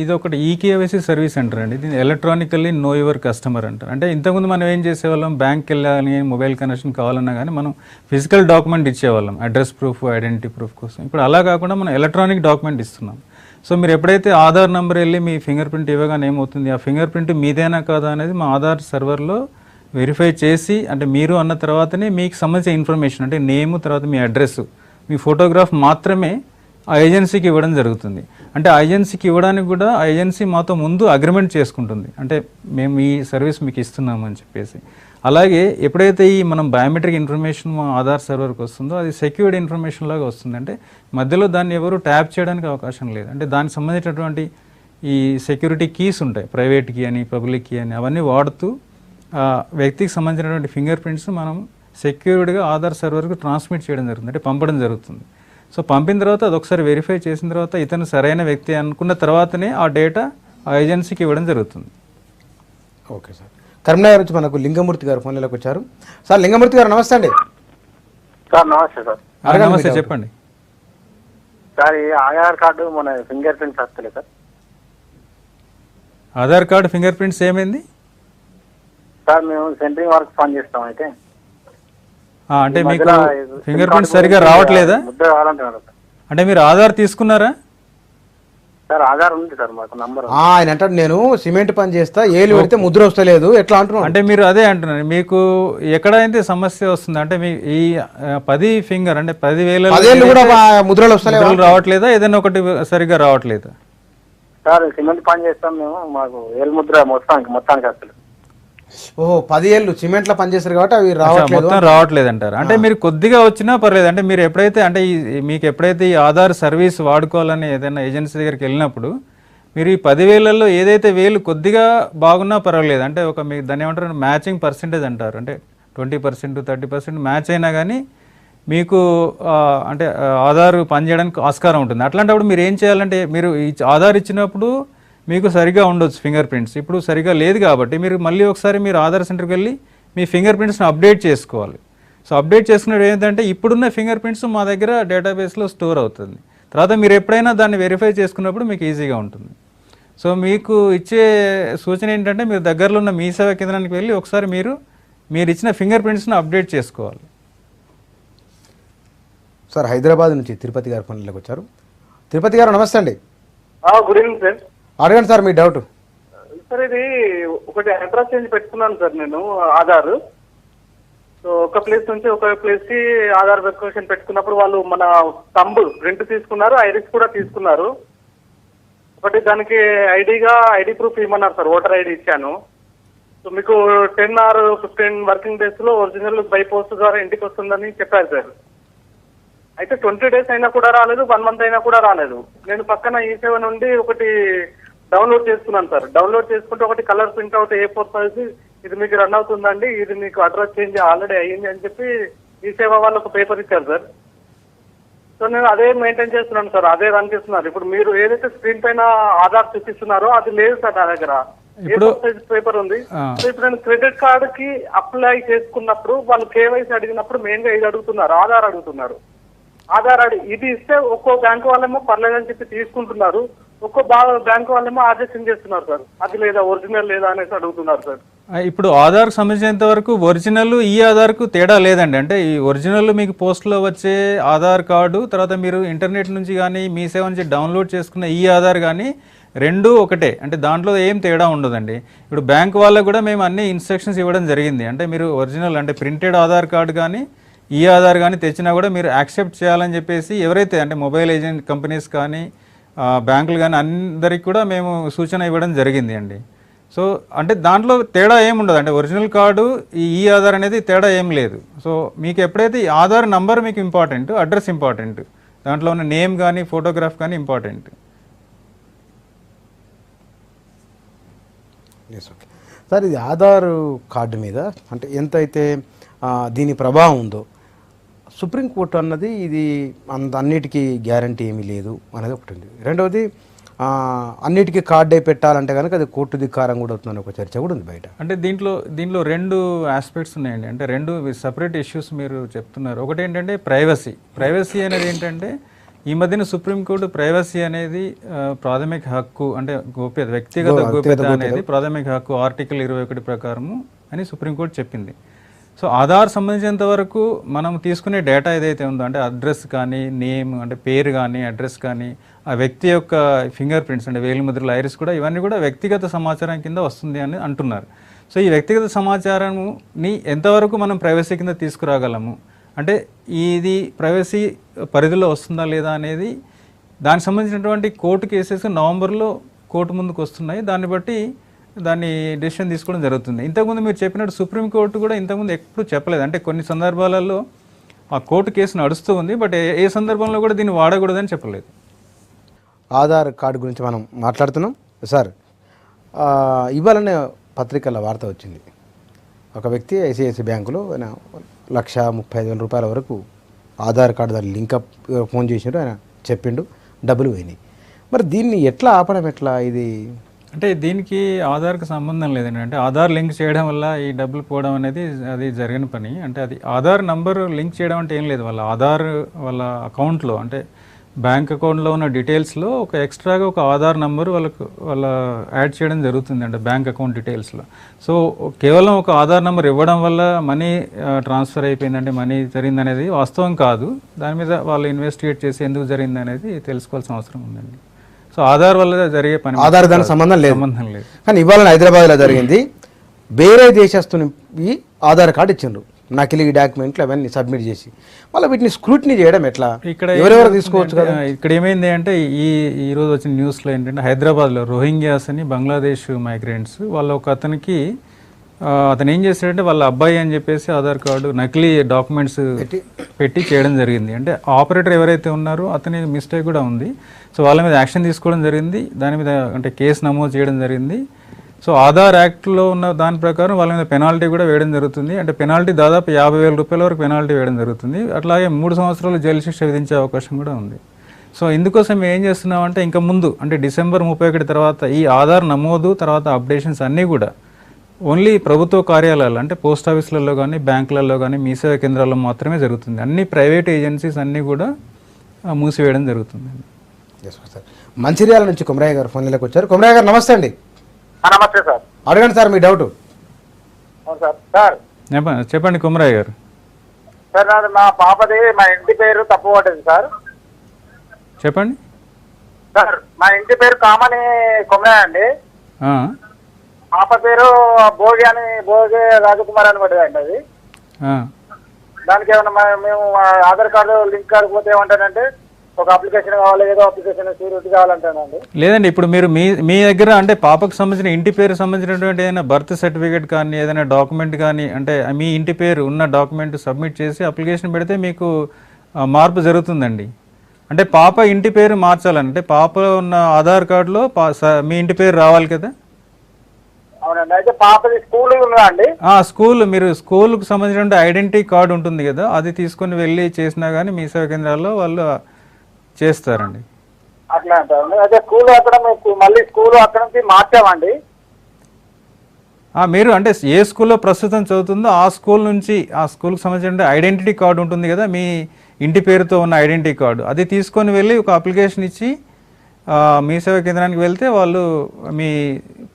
ఇది ఒకటి ఈకేవైసీ సర్వీస్ అంటారు అండి. ఇది ఎలక్ట్రానికల్లీ నో యువర్ కస్టమర్ అంటారు. అంటే ఇంతకుముందు మనం ఏం చేసేవాళ్ళం, బ్యాంక్కి వెళ్ళాలని మొబైల్ కనెక్షన్ కావాలన్నా కానీ మనం ఫిజికల్ డాక్యుమెంట్ ఇచ్చేవాళ్ళం, అడ్రస్ ప్రూఫ్, ఐడెంటిటీ ప్రూఫ్ కోసం. ఇప్పుడు అలా కాకుండా మనం ఎలక్ట్రానిక్ డాక్యుమెంట్ ఇస్తున్నాం. సో మీరు ఎప్పుడైతే ఆధార్ నెంబర్ వెళ్ళి మీ ఫింగర్ ప్రింట్ ఇవ్వగానే ఏమవుతుంది, ఆ ఫింగర్ ప్రింట్ మీదేనా కాదా అనేది మా ఆధార్ సర్వర్లో వెరిఫై చేసి, అంటే మీరు అన్న తర్వాతనే మీకు సంబంధించిన ఇన్ఫర్మేషన్ అంటే నేము, తర్వాత మీ అడ్రస్, మీ ఫోటోగ్రాఫ్ మాత్రమే ఆ ఏజెన్సీకి ఇవ్వడం జరుగుతుంది. అంటే ఆ ఏజెన్సీకి ఇవ్వడానికి కూడా ఆ ఏజెన్సీ మాతో ముందు అగ్రిమెంట్ చేసుకుంటుంది, అంటే మేము ఈ సర్వీస్ మీకు ఇస్తున్నాము అని చెప్పేసి. అలాగే ఎప్పుడైతే ఈ మనం బయోమెట్రిక్ ఇన్ఫర్మేషన్ మా ఆధార్ సర్వర్కి వస్తుందో అది సెక్యూర్డ్ ఇన్ఫర్మేషన్ లాగా వస్తుంది. అంటే మధ్యలో దాన్ని ఎవరు ట్యాప్ చేయడానికి అవకాశం లేదు. అంటే దానికి సంబంధించినటువంటి ఈ సెక్యూరిటీ కీస్ ఉంటాయి, ప్రైవేట్ కీ అని, పబ్లిక్ కీ అని, అవన్నీ వాడుతూ వ్యక్తికి సంబంధించినటువంటి ఫింగర్ ప్రింట్స్ మనం సెక్యూర్డ్గా ఆధార్ సర్వర్కి ట్రాన్స్మిట్ చేయడం జరుగుతుంది, అంటే పంపడం జరుగుతుంది. సో పంపిన తర్వాత అది ఒకసారి వెరిఫై చేసిన తర్వాత ఇతను సరైన వ్యక్తి అనుకున్న తర్వాతనే ఆ డేటా ఆ ఏజెన్సీకి ఇవ్వడం జరుగుతుంది.
Okay sir. కరీంనగర్ నుంచి మనకు లింగమూర్తి గారు ఫోన్లోకి వచ్చారు. సార్ లింగమూర్తి గారు నమస్తే అండి.
సార్ నమస్తే సార్.
నమస్తే, చెప్పండి.
సార్ ఈ ఆధార్ కార్డు మన ఫింగర్ ప్రింట్స్ వస్తలే sir.
Aadhaar card finger prints ఏమైంది
సార్ మేము సెంట్రింగ్ వర్క్ పని చేస్తాం. అయితే
అంటే మీకు ఫింగర్ ప్రింట్స్ సరిగా రావట్లేదా?
ముద్ర కావాలంటున్నారు సార్.
అంటే మీరు ఆధార్ తీసుకున్నారా?
సార్ ఆధార్ ఉంది సార్ మాకు నంబర్.
ఆయన అంటాడు నేను సిమెంట్ పని చేస్తా, ఏలు పెడితే ముద్ర వస్తలేదు, ఎట్లా అంటున్నాను.
అంటే మీరు అదే అంటున్నారు, మీకు ఎక్కడైతే సమస్య వస్తుంది అంటే మీ ఈ 10 ఫింగర్ అంటే 10,000
కూడా ముద్రలు వస్తలేవు,
రావట్లేదా? ఏదైనా ఒకటి సరిగా రావట్లేదా?
సార్ సిమెంట్ పని చేస్తాం మేము, మాకు ఏలు ముద్ర మొత్తానికి అసలు.
ఓహో 10 ఏళ్ళు సిమెంట్ లో పనిచేస్తారు కాబట్టి అవి రావట్లేదు,
మొత్తం రావట్లేదు అంటారు. అంటే మీరు కొద్దిగా వచ్చినా పర్లేదు. అంటే మీరు ఎప్పుడైతే అంటే మీకు ఎప్పుడైతే ఈ ఆధార్ సర్వీస్ వాడుకోవాలని ఏదైనా ఏజెన్సీ దగ్గరికి వెళ్ళినప్పుడు మీరు ఈ 10,000లో ఏదైతే వేలు కొద్దిగా బాగున్నా పర్వాలేదు. అంటే ఒక మీకు దాన్ని ఏమంటారు మ్యాచింగ్ పర్సెంటేజ్ అంటారు. అంటే 20%, 30% మ్యాచ్ అయినా కానీ మీకు అంటే ఆధార్ పనిచేయడానికి ఆస్కారం ఉంటుంది. అట్లాంటప్పుడు మీరు ఏం చేయాలంటే మీరు ఈ ఆధార్ ఇచ్చినప్పుడు మీకు సరిగా ఉండొచ్చు ఫింగర్ ప్రింట్స్, ఇప్పుడు సరిగా లేదు కాబట్టి మీరు మళ్ళీ ఒకసారి మీరు ఆధార్ సెంటర్కి వెళ్ళి మీ ఫింగర్ ప్రింట్స్ని అప్డేట్ చేసుకోవాలి. సో అప్డేట్ చేసుకునేది ఏంటంటే ఇప్పుడున్న ఫింగర్ ప్రింట్స్ మా దగ్గర డేటాబేస్లో స్టోర్ అవుతుంది. తర్వాత మీరు ఎప్పుడైనా దాన్ని వెరిఫై చేసుకున్నప్పుడు మీకు ఈజీగా ఉంటుంది. సో మీకు ఇచ్చే సూచన ఏంటంటే మీరు దగ్గరలో ఉన్న మీ సేవా కేంద్రానికి వెళ్ళి ఒకసారి మీరు ఇచ్చిన ఫింగర్ ప్రింట్స్ని అప్డేట్ చేసుకోవాలి.
సార్ హైదరాబాద్ నుంచి తిరుపతి గారు ఫోన్లోకి వచ్చారు. తిరుపతి గారు నమస్తే అండి.
Good evening sir.
అడగండి సార్ మీ డౌట్.
సార్ ఇది ఒకటి అడ్రస్ చేంజ్ పెట్టుకున్నాను సార్ నేను ఆధార్. సో ఒక ప్లేస్ నుంచి ఒక ప్లేస్ కి ఆధార్ వెరిఫికేషన్ పెట్టుకున్నప్పుడు వాళ్ళు మన థంబ్ ప్రింట్ తీసుకున్నారు, ఐరిస్ కూడా తీసుకున్నారు. ఒకటి దానికి ఐడి ప్రూఫ్ ఇవ్వమన్నారు సార్, ఓటర్ ఐడి ఇచ్చాను. సో మీకు 10 or 15 వర్కింగ్ డేస్ లో ఒరిజినల్ బై పోస్ట్ ద్వారా ఇంటికి వస్తుందని చెప్పారు సార్. అయితే 20 days అయినా కూడా రాలేదు, 1 month అయినా కూడా రాలేదు. నేను పక్కన ఈ7 నుండి ఒకటి డౌన్లోడ్ చేసుకున్నాను సార్. డౌన్లోడ్ చేసుకుంటే ఒకటి colour print out A4 size, ఇది మీకు రన్ అవుతుందండి, ఇది మీకు అడ్రస్ చేంజ్ ఆల్రెడీ అయ్యింది అని చెప్పి ఈ సేవ వాళ్ళు ఒక పేపర్ ఇచ్చారు సార్. సో నేను అదే మెయింటైన్ చేస్తున్నాను సార్, అదే రన్ చేస్తున్నారు. ఇప్పుడు మీరు ఏదైతే స్క్రీన్ పైన ఆధార్ చూపిస్తున్నారో అది లేదు సార్ నా దగ్గర, A4 సైజ్ పేపర్ ఉంది. సో ఇప్పుడు నేను క్రెడిట్ కార్డ్ కి అప్లై చేసుకున్నప్పుడు వాళ్ళు KYC అడిగినప్పుడు మెయిన్ గా ఇది అడుగుతున్నారు, ఆధార్ అడుగుతున్నారు. ఆధార్ ఇది ఇస్తే ఒక్కో బ్యాంకు వాళ్ళేమో పర్లేదని చెప్పి తీసుకుంటున్నారు, ఒక్కో బ్యాంకు వాళ్ళేమో ఆర్జెక్షన్ చేస్తున్నారు సార్. అది లేదా ఒరిజినల్ లేదా అనేసి అడుగుతున్నారు సార్.
ఇప్పుడు ఆధార్కి సంబంధించినంత వరకు ఒరిజినల్ ఈ ఆధార్కు తేడా లేదండి. అంటే ఈ ఒరిజినల్ మీకు పోస్ట్లో వచ్చే ఆధార్ కార్డు, తర్వాత మీరు ఇంటర్నెట్ నుంచి కానీ మీ సేవ నుంచి డౌన్లోడ్ చేసుకున్న ఈ ఆధార్ కానీ రెండూ ఒకటే. అంటే దాంట్లో ఏం తేడా ఉండదండి. ఇప్పుడు బ్యాంక్ వాళ్ళకు కూడా మేము అన్ని ఇన్స్ట్రక్షన్స్ ఇవ్వడం జరిగింది. అంటే మీరు ఒరిజినల్ అంటే ప్రింటెడ్ ఆధార్ కార్డు కానీ ఈ ఆధార్ కానీ తెచ్చినా కూడా మీరు యాక్సెప్ట్ చేయాలని చెప్పేసి ఎవరైతే అంటే మొబైల్ ఏజెంట్ కంపెనీస్ కానీ బ్యాంకులు కానీ అందరికి కూడా మేము సూచన ఇవ్వడం జరిగింది అండి. సో అంటే దాంట్లో తేడా ఏమి ఉండదు. అంటే ఒరిజినల్ కార్డు ఈ ఆధార్ అనేది తేడా ఏం లేదు. సో మీకు ఎప్పుడైతే ఈ ఆధార్ నంబర్ మీకు ఇంపార్టెంట్, అడ్రస్ ఇంపార్టెంట్, దాంట్లో ఉన్న నేమ్ కానీ ఫోటోగ్రాఫ్ కానీ ఇంపార్టెంట్.
సార్ ఇది ఆధార్ కార్డు మీద అంటే ఎంతైతే దీని ప్రభావం ఉందో సుప్రీంకోర్టు అన్నది ఇది అన్నిటికీ గ్యారంటీ ఏమీ లేదు అనేది ఒకటి ఉంది. రెండవది అన్నిటికీ కార్డే పెట్టాలంటే కనుక అది కోర్టు ధిక్కారం కూడా అవుతుందని ఒక చర్చ కూడా ఉంది బయట.
అంటే దీంట్లో 2 ఆస్పెక్ట్స్ ఉన్నాయండి. అంటే 2 సపరేట్ ఇష్యూస్ మీరు చెప్తున్నారు. ఒకటి ఏంటంటే ప్రైవసీ అనేది ఏంటంటే ఈ మధ్యన సుప్రీంకోర్టు ప్రైవసీ అనేది ప్రాథమిక హక్కు, అంటే వ్యక్తిగత గోప్యత అనేది ప్రాథమిక హక్కు ఆర్టికల్ 21 ప్రకారము అని సుప్రీంకోర్టు చెప్పింది. సో ఆధార్ సంబంధించినంత వరకు మనం తీసుకునే డేటా ఏదైతే ఉందో అంటే అడ్రస్ కానీ నేమ్ అంటే పేరు కానీ అడ్రస్ కానీ ఆ వ్యక్తి యొక్క ఫింగర్ ప్రింట్స్ అంటే వేలిముద్రల ఐరిస్ కూడా ఇవన్నీ కూడా వ్యక్తిగత సమాచారం కింద వస్తుంది అని అంటున్నారు. సో ఈ వ్యక్తిగత సమాచారాన్ని ఎంతవరకు మనం ప్రైవసీ కింద తీసుకురాగలము, అంటే ఇది ప్రైవసీ పరిధిలో వస్తుందా లేదా అనేది దానికి సంబంధించినటువంటి కోర్టు కేసెస్ నవంబర్లో కోర్టు ముందుకు వస్తున్నాయి. దాన్ని బట్టి దాన్ని డెసిషన్ తీసుకోవడం జరుగుతుంది. ఇంతకుముందు మీరు చెప్పినట్టు సుప్రీంకోర్టు కూడా ఇంతకుముందు ఎప్పుడు చెప్పలేదు. అంటే కొన్ని సందర్భాలలో ఆ కోర్టు కేసు నడుస్తూ ఉంది, బట్ ఏ సందర్భంలో కూడా దీన్ని వాడకూడదని చెప్పలేదు.
ఆధార్ కార్డు గురించి మనం మాట్లాడుతున్నాం సార్. ఇవాళనే పత్రికల వార్త వచ్చింది, ఒక వ్యక్తి ఐసిఐసి బ్యాంకులో 1,35,000 రూపాయల వరకు ఆధార్ కార్డు దాన్ని లింకప్ ఫోన్ చేసినారు, ఆయన చెప్పిండు, డబ్బులు పోయినాయి. మరి దీన్ని ఎట్లా ఆపడం ఎట్లా? ఇది
అంటే దీనికి ఆధార్కి సంబంధం లేదండి. అంటే ఆధార్ లింక్ చేయడం వల్ల ఈ డబ్బులు పోవడం అనేది అది జరిగిన పని. అంటే అది ఆధార్ నంబర్ లింక్ చేయడం అంటే ఏం లేదు, వాళ్ళ ఆధార్ వాళ్ళ అకౌంట్లో అంటే బ్యాంక్ అకౌంట్లో ఉన్న డీటెయిల్స్లో ఒక ఎక్స్ట్రాగా ఒక ఆధార్ నంబర్ వాళ్ళ యాడ్ చేయడం జరుగుతుంది అంటే బ్యాంక్ అకౌంట్ డీటెయిల్స్లో. సో కేవలం ఒక ఆధార్ నెంబర్ ఇవ్వడం వల్ల మనీ ట్రాన్స్ఫర్ అయిపోయిందంటే మనీ జరిగింది అనేది వాస్తవం కాదు. దాని మీద వాళ్ళు ఇన్వెస్టిగేట్ చేసి ఎందుకు జరిగింది అనేది తెలుసుకోవాల్సిన అవసరం ఉందండి. సో ఆధార్ వల్ల జరిగే పని
ఆధార్ దానికి సంబంధం లేదు.
సంబంధం లేదు.
కానీ ఇవాళ హైదరాబాద్లో జరిగింది, వేరే దేశస్తుని ఆధార్ కార్డు ఇచ్చిండ్రు, నకిలీ డాక్యుమెంట్లు అవన్నీ సబ్మిట్ చేసి మళ్ళీ వీటిని స్క్రూటినీ చేయడం ఎట్లా?
ఇక్కడ
ఎవరెవరు తీసుకోవచ్చు కదా?
ఇక్కడ ఏమైంది అంటే ఈ రోజు వచ్చిన న్యూస్లో ఏంటంటే హైదరాబాద్లో రోహింగ్యాస్ అని బంగ్లాదేశ్ మైగ్రెంట్స్ వాళ్ళ ఒక అతనికి అతను ఏం చేశాడంటే వాళ్ళ అబ్బాయి అని చెప్పేసి ఆధార్ కార్డు నకిలీ డాక్యుమెంట్స్ పెట్టి చేయడం జరిగింది. అంటే ఆపరేటర్ ఎవరైతే ఉన్నారో అతని మిస్టేక్ కూడా ఉంది. సో వాళ్ళ మీద యాక్షన్ తీసుకోవడం జరిగింది, దాని మీద అంటే కేసు నమోదు చేయడం జరిగింది. సో ఆధార్ యాక్ట్లో ఉన్న దాని ప్రకారం వాళ్ళ మీద పెనాల్టీ కూడా వేయడం జరుగుతుంది. అంటే పెనాల్టీ దాదాపు 50,000 రూపాయల వరకు పెనాల్టీ వేయడం జరుగుతుంది. అట్లాగే 3 సంవత్సరాలు జైలు శిక్ష విధించే అవకాశం కూడా ఉంది. సో ఇందుకోసం మేము ఏం చేస్తున్నామంటే ఇంకా ముందు అంటే డిసెంబర్ 31 తర్వాత ఈ ఆధార్ నమోదు తర్వాత అప్డేషన్స్ అన్నీ కూడా ఓన్లీ ప్రభుత్వ కార్యాలయాలు అంటే పోస్ట్ ఆఫీసులలో కానీ బ్యాంకులలో కానీ మీ సేవా కేంద్రాల్లో మాత్రమే జరుగుతుంది. అన్ని ప్రైవేట్ ఏజెన్సీస్ అన్నీ కూడా మూసివేయడం జరుగుతుంది.
మంచిర్యాల నుంచి కుమరయ్య గారు ఫోన్లోకి వచ్చారు. కుమరయ్య గారు నమస్తే అండి.
నమస్తే సార్.
అడగండి సార్ మీ డౌట్.
సార్
చెప్పండి కుమరయ్య గారు.
సార్ నాది మా పాపది మా ఇంటి పేరు తప్పు పడ్డది సార్.
చెప్పండి
సార్. మా ఇంటి పేరు కామని కొమరయ్య అండి. పాప పేరు భోగి రాజకుమార్ అని పడ్డదండి. అది దానికి ఏమన్నా మేము ఆధార్ కార్డు లింక్ కాకపోతే ఏమంటానంటే ఒక అప్లికేషన్ కావాలి, ఏదో అప్లికేషన్ సూరిటీ కావాలంటానండి.
లేదండి, ఇప్పుడు మీరు మీ దగ్గర అంటే పాపకు సంబంధించిన ఇంటి పేరు సంబంధించినటువంటి ఏదైనా బర్త్ సర్టిఫికేట్ కానీ ఏదైనా డాక్యుమెంట్ కానీ అంటే మీ ఇంటి పేరు ఉన్న డాక్యుమెంట్ సబ్మిట్ చేసి అప్లికేషన్ పెడితే మీకు మార్పు జరుగుతుందండి. అంటే పాప ఇంటి పేరు మార్చాలంటే పాపలో ఉన్న ఆధార్ కార్డులో మీ ఇంటి పేరు రావాలి కదా.
అవునండి. అయితే పాపది స్కూల్ ఉందా అండి?
స్కూల్ మీరు స్కూల్కి సంబంధించిన ఐడెంటిటీ కార్డు ఉంటుంది కదా, అది తీసుకొని వెళ్ళి చేసినా కానీ మీ సేవా కేంద్రాల్లో వాళ్ళు చేస్తారండి.
అట్లా అంటారండి. అయితే స్కూల్ అక్కడ మళ్ళీ స్కూల్ అక్కడ నుంచి మార్చామండి.
మీరు అంటే ఏ స్కూల్లో ప్రస్తుతం చదువుతుందో ఆ స్కూల్ నుంచి ఆ స్కూల్కి సంబంధించిన ఐడెంటిటీ కార్డు ఉంటుంది కదా, మీ ఇంటి పేరుతో ఉన్న ఐడెంటిటీ కార్డు, అది తీసుకొని వెళ్ళి ఒక అప్లికేషన్ ఇచ్చి మీ సేవా కేంద్రానికి వెళ్తే వాళ్ళు మీ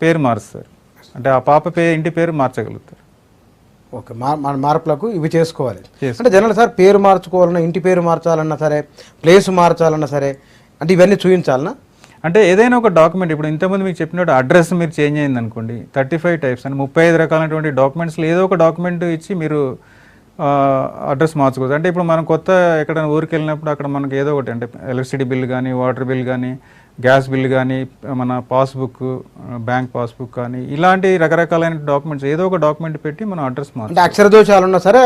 పేరు మారుస్తారు. అంటే ఆ పాప ఇంటి పేరు మార్చగలుగుతారు.
ఓకే, మార్పులకు ఇవి చేసుకోవాలి. అంటే జనరల్ సార్ పేరు మార్చుకోవాలన్నా, ఇంటి పేరు మార్చాలన్నా సరే, ప్లేస్ మార్చాలన్నా సరే, అంటే ఇవన్నీ చూపించాలన్నా?
అంటే ఏదైనా ఒక డాక్యుమెంట్ ఇప్పుడు ఇంతకుముందు మీకు చెప్పినట్టు అడ్రస్ మీరు చేంజ్ అయింది అనుకోండి, 35 టైప్స్ అని 35 రకాలైనటువంటి డాక్యుమెంట్స్లో ఏదో ఒక డాక్యుమెంట్ ఇచ్చి మీరు అడ్రస్ మార్చుకోవచ్చు. అంటే ఇప్పుడు మనం కొత్త ఎక్కడైనా ఊరికి వెళ్ళినప్పుడు అక్కడ మనకి ఏదో ఒకటి అంటే ఎలక్ట్రిసిటీ బిల్ కానీ, వాటర్ బిల్ కానీ, గ్యాస్ బిల్ కానీ, మన పాస్బుక్, బ్యాంక్ పాస్బుక్ కానీ, ఇలాంటి రకరకాలైన డాక్యుమెంట్స్ ఏదో ఒక డాక్యుమెంట్ పెట్టి మనం అడ్రస్ మార్చుకోవచ్చు.
అక్షర దోషాలు ఉన్నా సరే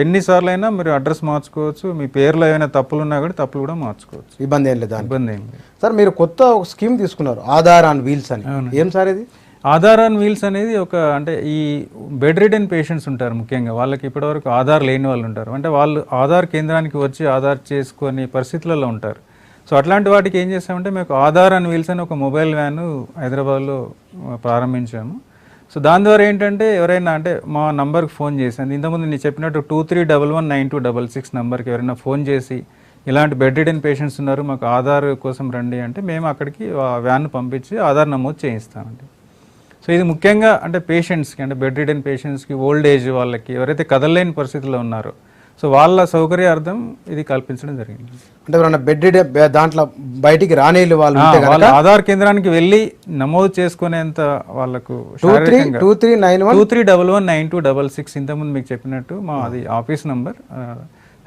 ఎన్నిసార్లు అయినా మీరు అడ్రస్ మార్చుకోవచ్చు. మీ పేర్లో ఏమైనా తప్పులు ఉన్నా కూడా తప్పులు కూడా మార్చుకోవచ్చు.
ఇబ్బంది ఏం లేదు.
ఇబ్బంది ఏం లేదు
సార్. మీరు కొత్త ఒక స్కీమ్ తీసుకున్నారు, ఆధార్ ఆన్ వీల్స్ అని. ఏం సార్ ఇది?
ఆధార్ ఆన్ వీల్స్ అనేది ఒక అంటే ఈ బెడ్ రిడెన్ పేషెంట్స్ ఉంటారు ముఖ్యంగా, వాళ్ళకి ఇప్పటివరకు ఆధార్ లేని వాళ్ళు ఉంటారు. అంటే వాళ్ళు ఆధార్ కేంద్రానికి వచ్చి ఆధార్ చేసుకునే పరిస్థితులలో ఉంటారు. సో అట్లాంటి వాటికి ఏం చేస్తామంటే మేము ఆధార్ ఆన్ వీల్స్ అని ఒక మొబైల్ వ్యాన్ హైదరాబాద్లో ప్రారంభించాము. సో దాని ద్వారా ఏంటంటే ఎవరైనా అంటే మా నంబర్కి ఫోన్ చేశాను ఇంతకుముందు నేను చెప్పినట్టు 23119266 నెంబర్కి ఎవరైనా ఫోన్ చేసి ఇలాంటి బెడ్ రిడెన్ పేషెంట్స్ ఉన్నారు, మాకు ఆధార్ కోసం రండి అంటే మేము అక్కడికి వ్యాన్ పంపించి ఆధార్ నమోదు చేయిస్తామండి. సో ఇది ముఖ్యంగా అంటే పేషెంట్స్కి అంటే బెడ్ రిడెన్ పేషెంట్స్కి, ఓల్డ్ ఏజ్ వాళ్ళకి, ఎవరైతే కదలలేని పరిస్థితుల్లో ఉన్నారో సో వాళ్ళ సౌకర్యార్థం ఇది కల్పించడం జరిగింది.
అంటే ఎవరైనా బెడ్ దాంట్లో బయటికి రానేళ్ళు వాళ్ళు
ఆధార్ కేంద్రానికి వెళ్ళి నమోదు చేసుకునేంత వాళ్ళకు
23119266
ఇంతకుముందు మీకు చెప్పినట్టు మా అది ఆఫీస్ నంబర్,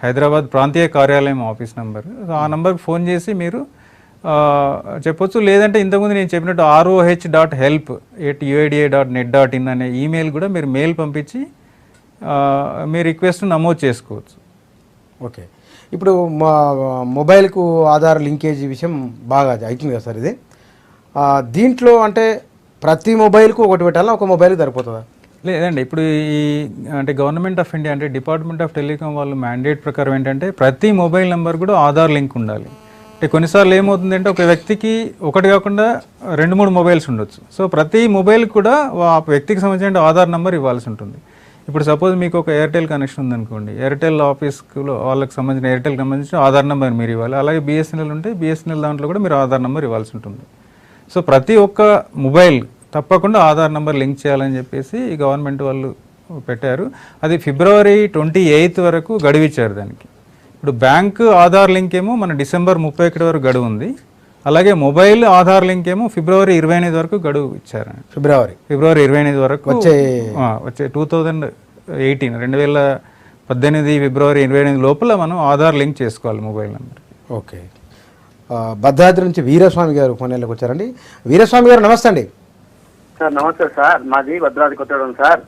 హైదరాబాద్ ప్రాంతీయ కార్యాలయం ఆఫీస్ నంబర్. సో ఆ నంబర్కి ఫోన్ చేసి మీరు చెప్పొచ్చు. లేదంటే ఇంతకుముందు నేను చెప్పినట్టు roh.help@uida.net.in అనే ఈమెయిల్ కూడా మీరు మెయిల్ పంపించి మీ రిక్వెస్ట్ నమోదు చేసుకోవచ్చు.
ఓకే, ఇప్పుడు మా మొబైల్కు ఆధార్ లింకేజ్ విషయం బాగా అవుతుంది కదా సార్ ఇది. దీంట్లో అంటే ప్రతి మొబైల్కు ఒకటి పెట్టాలా, ఒక మొబైల్కి సరిపోతుందా?
లేదండి, ఇప్పుడు ఈ అంటే గవర్నమెంట్ ఆఫ్ ఇండియా అంటే డిపార్ట్మెంట్ ఆఫ్ టెలికాం వాళ్ళు మ్యాండేట్ ప్రకారం ఏంటంటే ప్రతి మొబైల్ నెంబర్ కూడా ఆధార్ లింక్ ఉండాలి. అంటే కొన్నిసార్లు ఏమవుతుందంటే ఒక వ్యక్తికి ఒకటి కాకుండా 2-3 మొబైల్స్ ఉండొచ్చు. సో ప్రతి మొబైల్ కూడా ఆ వ్యక్తికి సంబంధించిన ఆధార్ నెంబర్ ఇవ్వాల్సి ఉంటుంది. ఇప్పుడు సపోజ్ మీకు ఒక ఎయిర్టెల్ కనెక్షన్ ఉందనుకోండి, ఎయిర్టెల్ ఆఫీస్లో వాళ్ళకి సంబంధించిన ఎయిర్టెల్కి సంబంధించిన ఆధార్ నెంబర్ మీరు ఇవ్వాలి. అలాగే బిఎస్ఎన్ఎల్ ఉంటే బిఎస్ఎన్ఎల్ దాంట్లో కూడా మీరు ఆధార్ నెంబర్ ఇవ్వాల్సి ఉంటుంది. సో ప్రతి ఒక్క మొబైల్ తప్పకుండా ఆధార్ నెంబర్ లింక్ చేయాలని చెప్పేసి ఈ గవర్నమెంట్ వాళ్ళు పెట్టారు. అది ఫిబ్రవరి 28 వరకు గడువు ఇచ్చారు దానికి. ఇప్పుడు బ్యాంకు ఆధార్ లింక్ ఏమో మన డిసెంబర్ 31 వరకు గడువు ఉంది. అలాగే మొబైల్ ఆధార్ లింక్ ఏమో ఫిబ్రవరి 28 వరకు గడువు ఇచ్చారు. ఫిబ్రవరి 28 వరకు వచ్చే 2018 ఫిబ్రవరి 28 లోపల మనం ఆధార్ లింక్ చేసుకోవాలి మొబైల్ నెంబర్.
ఓకే. భద్రాద్రి నుంచి వీరస్వామి గారు ఫోన్లోకి వచ్చారండి. వీరస్వామి గారు నమస్తే అండి.
సార్ నమస్తే సార్, మాది భద్రాద్రి కొత్తగూడెం సార్.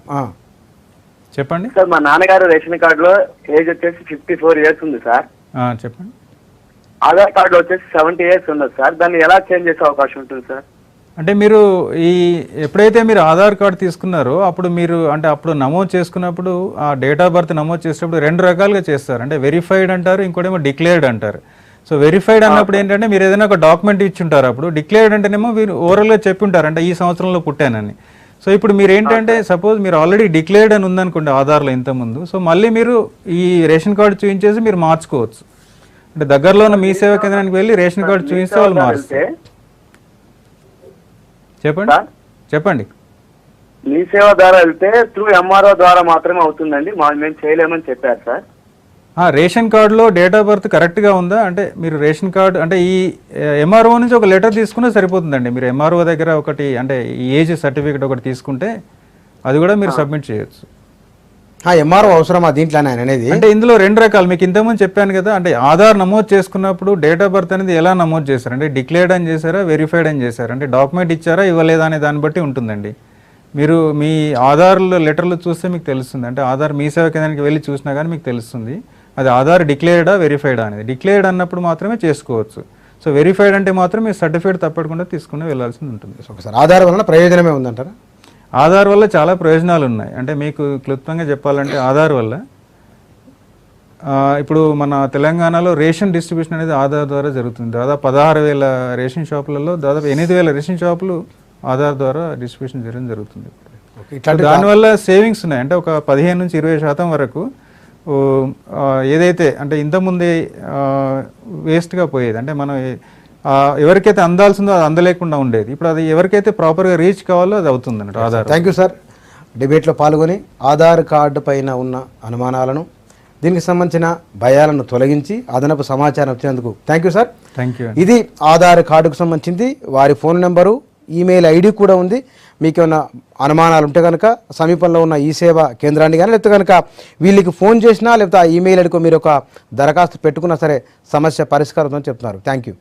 చెప్పండి
సార్. మా నాన్నగారు రేషన్ కార్డులో ఏజ్ వచ్చేసి 54 years ఉంది సార్.
చెప్పండి.
ఆధార్ కార్డులో వచ్చేసి 70 years ఉన్నది సార్. దాన్ని ఎలా చేంజ్ చేసే అవకాశం ఉంటుంది సార్?
అంటే మీరు ఎప్పుడైతే మీరు ఆధార్ కార్డు తీసుకున్నారో అప్పుడు మీరు అంటే అప్పుడు నమోదు చేసుకున్నప్పుడు ఆ డేట్ ఆఫ్ బర్త్ నమోదు చేసేటప్పుడు 2 రకాలుగా చేస్తారు. అంటే వెరిఫైడ్ అంటారు, ఇంకోటేమో డిక్లేర్డ్ అంటారు. సో వెరిఫైడ్ అన్నప్పుడు ఏంటంటే మీరు ఏదైనా ఒక డాక్యుమెంట్ ఇచ్చి ఉంటారు. అప్పుడు డిక్లేర్డ్ అంటేనేమో మీరు ఓవరాల్గా చెప్పి ఉంటారు అంటే ఈ సంవత్సరంలో పుట్టానని. సో ఇప్పుడు మీరు ఏంటంటే సపోజ్ మీరు ఆల్రెడీ డిక్లేర్డ్ అని ఉందనుకోండి ఆధార్లో ఇంతకుముందు, సో మళ్ళీ మీరు ఈ రేషన్ కార్డు చూపించేసి మీరు మార్చుకోవచ్చు. అంటే దగ్గరలో ఉన్న మీ సేవా కేంద్రానికి వెళ్ళి రేషన్ కార్డు చూపిస్తే వాళ్ళు మారుస్తారు. చెప్పండి.
మీ సేవ ద్వారా వెళ్తే త్రూ ఎంఆర్ఓ ద్వారా మాత్రమే అవుతుందండి, మేము చేయలేమని చెప్పారు సార్.
రేషన్ కార్డులో డేట్ ఆఫ్ బర్త్ కరెక్ట్గా ఉందా అంటే మీరు రేషన్ కార్డు అంటే ఈ ఎంఆర్ఓ నుంచి ఒక లెటర్ తీసుకుంటే సరిపోతుందండి. మీరు ఎంఆర్ఓ దగ్గర ఒకటి అంటే ఏజ్ సర్టిఫికేట్ ఒకటి తీసుకుంటే అది కూడా మీరు సబ్మిట్ చేయొచ్చు.
ఎంఆర్ఓ అవసరమా దీంట్లో అనేది?
అంటే ఇందులో 2 రకాలు మీకు ఇంతకుముందు చెప్పాను కదా. అంటే ఆధార్ నమోదు చేసుకున్నప్పుడు డేట్ ఆఫ్ బర్త్ అనేది ఎలా నమోదు చేశారు అంటే డిక్లేర్డ్ అని చేశారా, వెరిఫైడ్ అని చేశారా, అంటే డాక్యుమెంట్ ఇచ్చారా ఇవ్వలేదా అనే దాన్ని బట్టి ఉంటుందండి. మీరు మీ ఆధార్ లెటర్లు చూస్తే మీకు తెలుస్తుంది. అంటే ఆధార్ మీ సేవా కేంద్రానికి వెళ్ళి చూసినా కానీ మీకు తెలుస్తుంది అది ఆధార్ డిక్లేర్డా వెరిఫైడా అనేది. డిక్లేర్డ్ అన్నప్పుడు మాత్రమే చేసుకోవచ్చు. సో వెరిఫైడ్ అంటే మాత్రం మీరు సర్టిఫికేట్ తప్పకుండా తీసుకుని వెళ్ళాల్సి ఉంటుంది.
ఒకసారి ఆధార్ వలన ప్రయోజనమే ఉందంటారా?
ఆధార్ వల్ల చాలా ప్రయోజనాలు ఉన్నాయి. అంటే మీకు క్లుప్తంగా చెప్పాలంటే ఆధార్ వల్ల ఇప్పుడు మన తెలంగాణలో రేషన్ డిస్ట్రిబ్యూషన్ అనేది ఆధార్ ద్వారా జరుగుతుంది. దాదాపు 16,000 రేషన్ షాపులలో దాదాపు 8,000 రేషన్ షాపులు ఆధార్ ద్వారా డిస్ట్రిబ్యూషన్ చేయడం జరుగుతుంది. దానివల్ల సేవింగ్స్ ఉన్నాయి. అంటే ఒక 15-20% వరకు ఏదైతే అంటే ఇంతకుముందే వేస్ట్గా పోయేది అంటే మనం ఎవరికైతే అందాల్సిందో అది అందలేకుండా ఉండేది, ఇప్పుడు అది ఎవరికైతే ప్రాపర్గా రీచ్ కావాలో అది అవుతుంది అన్నట్టు ఆధార్.
Thank you sir. డిబేట్లో పాల్గొని ఆధార్ కార్డు పైన ఉన్న అనుమానాలను దీనికి సంబంధించిన భయాలను తొలగించి అదనపు సమాచారం వచ్చినందుకు thank you sir.
Thank you.
ఇది ఆధార్ కార్డుకు సంబంధించింది. వారి ఫోన్ నెంబరు, ఈమెయిల్ ఐడి కూడా ఉంది. మీకు ఏమైనా అనుమానాలు ఉంటే కనుక సమీపంలో ఉన్న ఈ సేవా కేంద్రాన్ని కానీ లేకపోతే కనుక వీళ్ళకి ఫోన్ చేసినా లేకపోతే ఆ ఈమెయిల్ ఐడికో మీరు ఒక దరఖాస్తు పెట్టుకున్నా సరే సమస్య పరిష్కారం అవుతుందని చెప్తున్నారు. Thank you.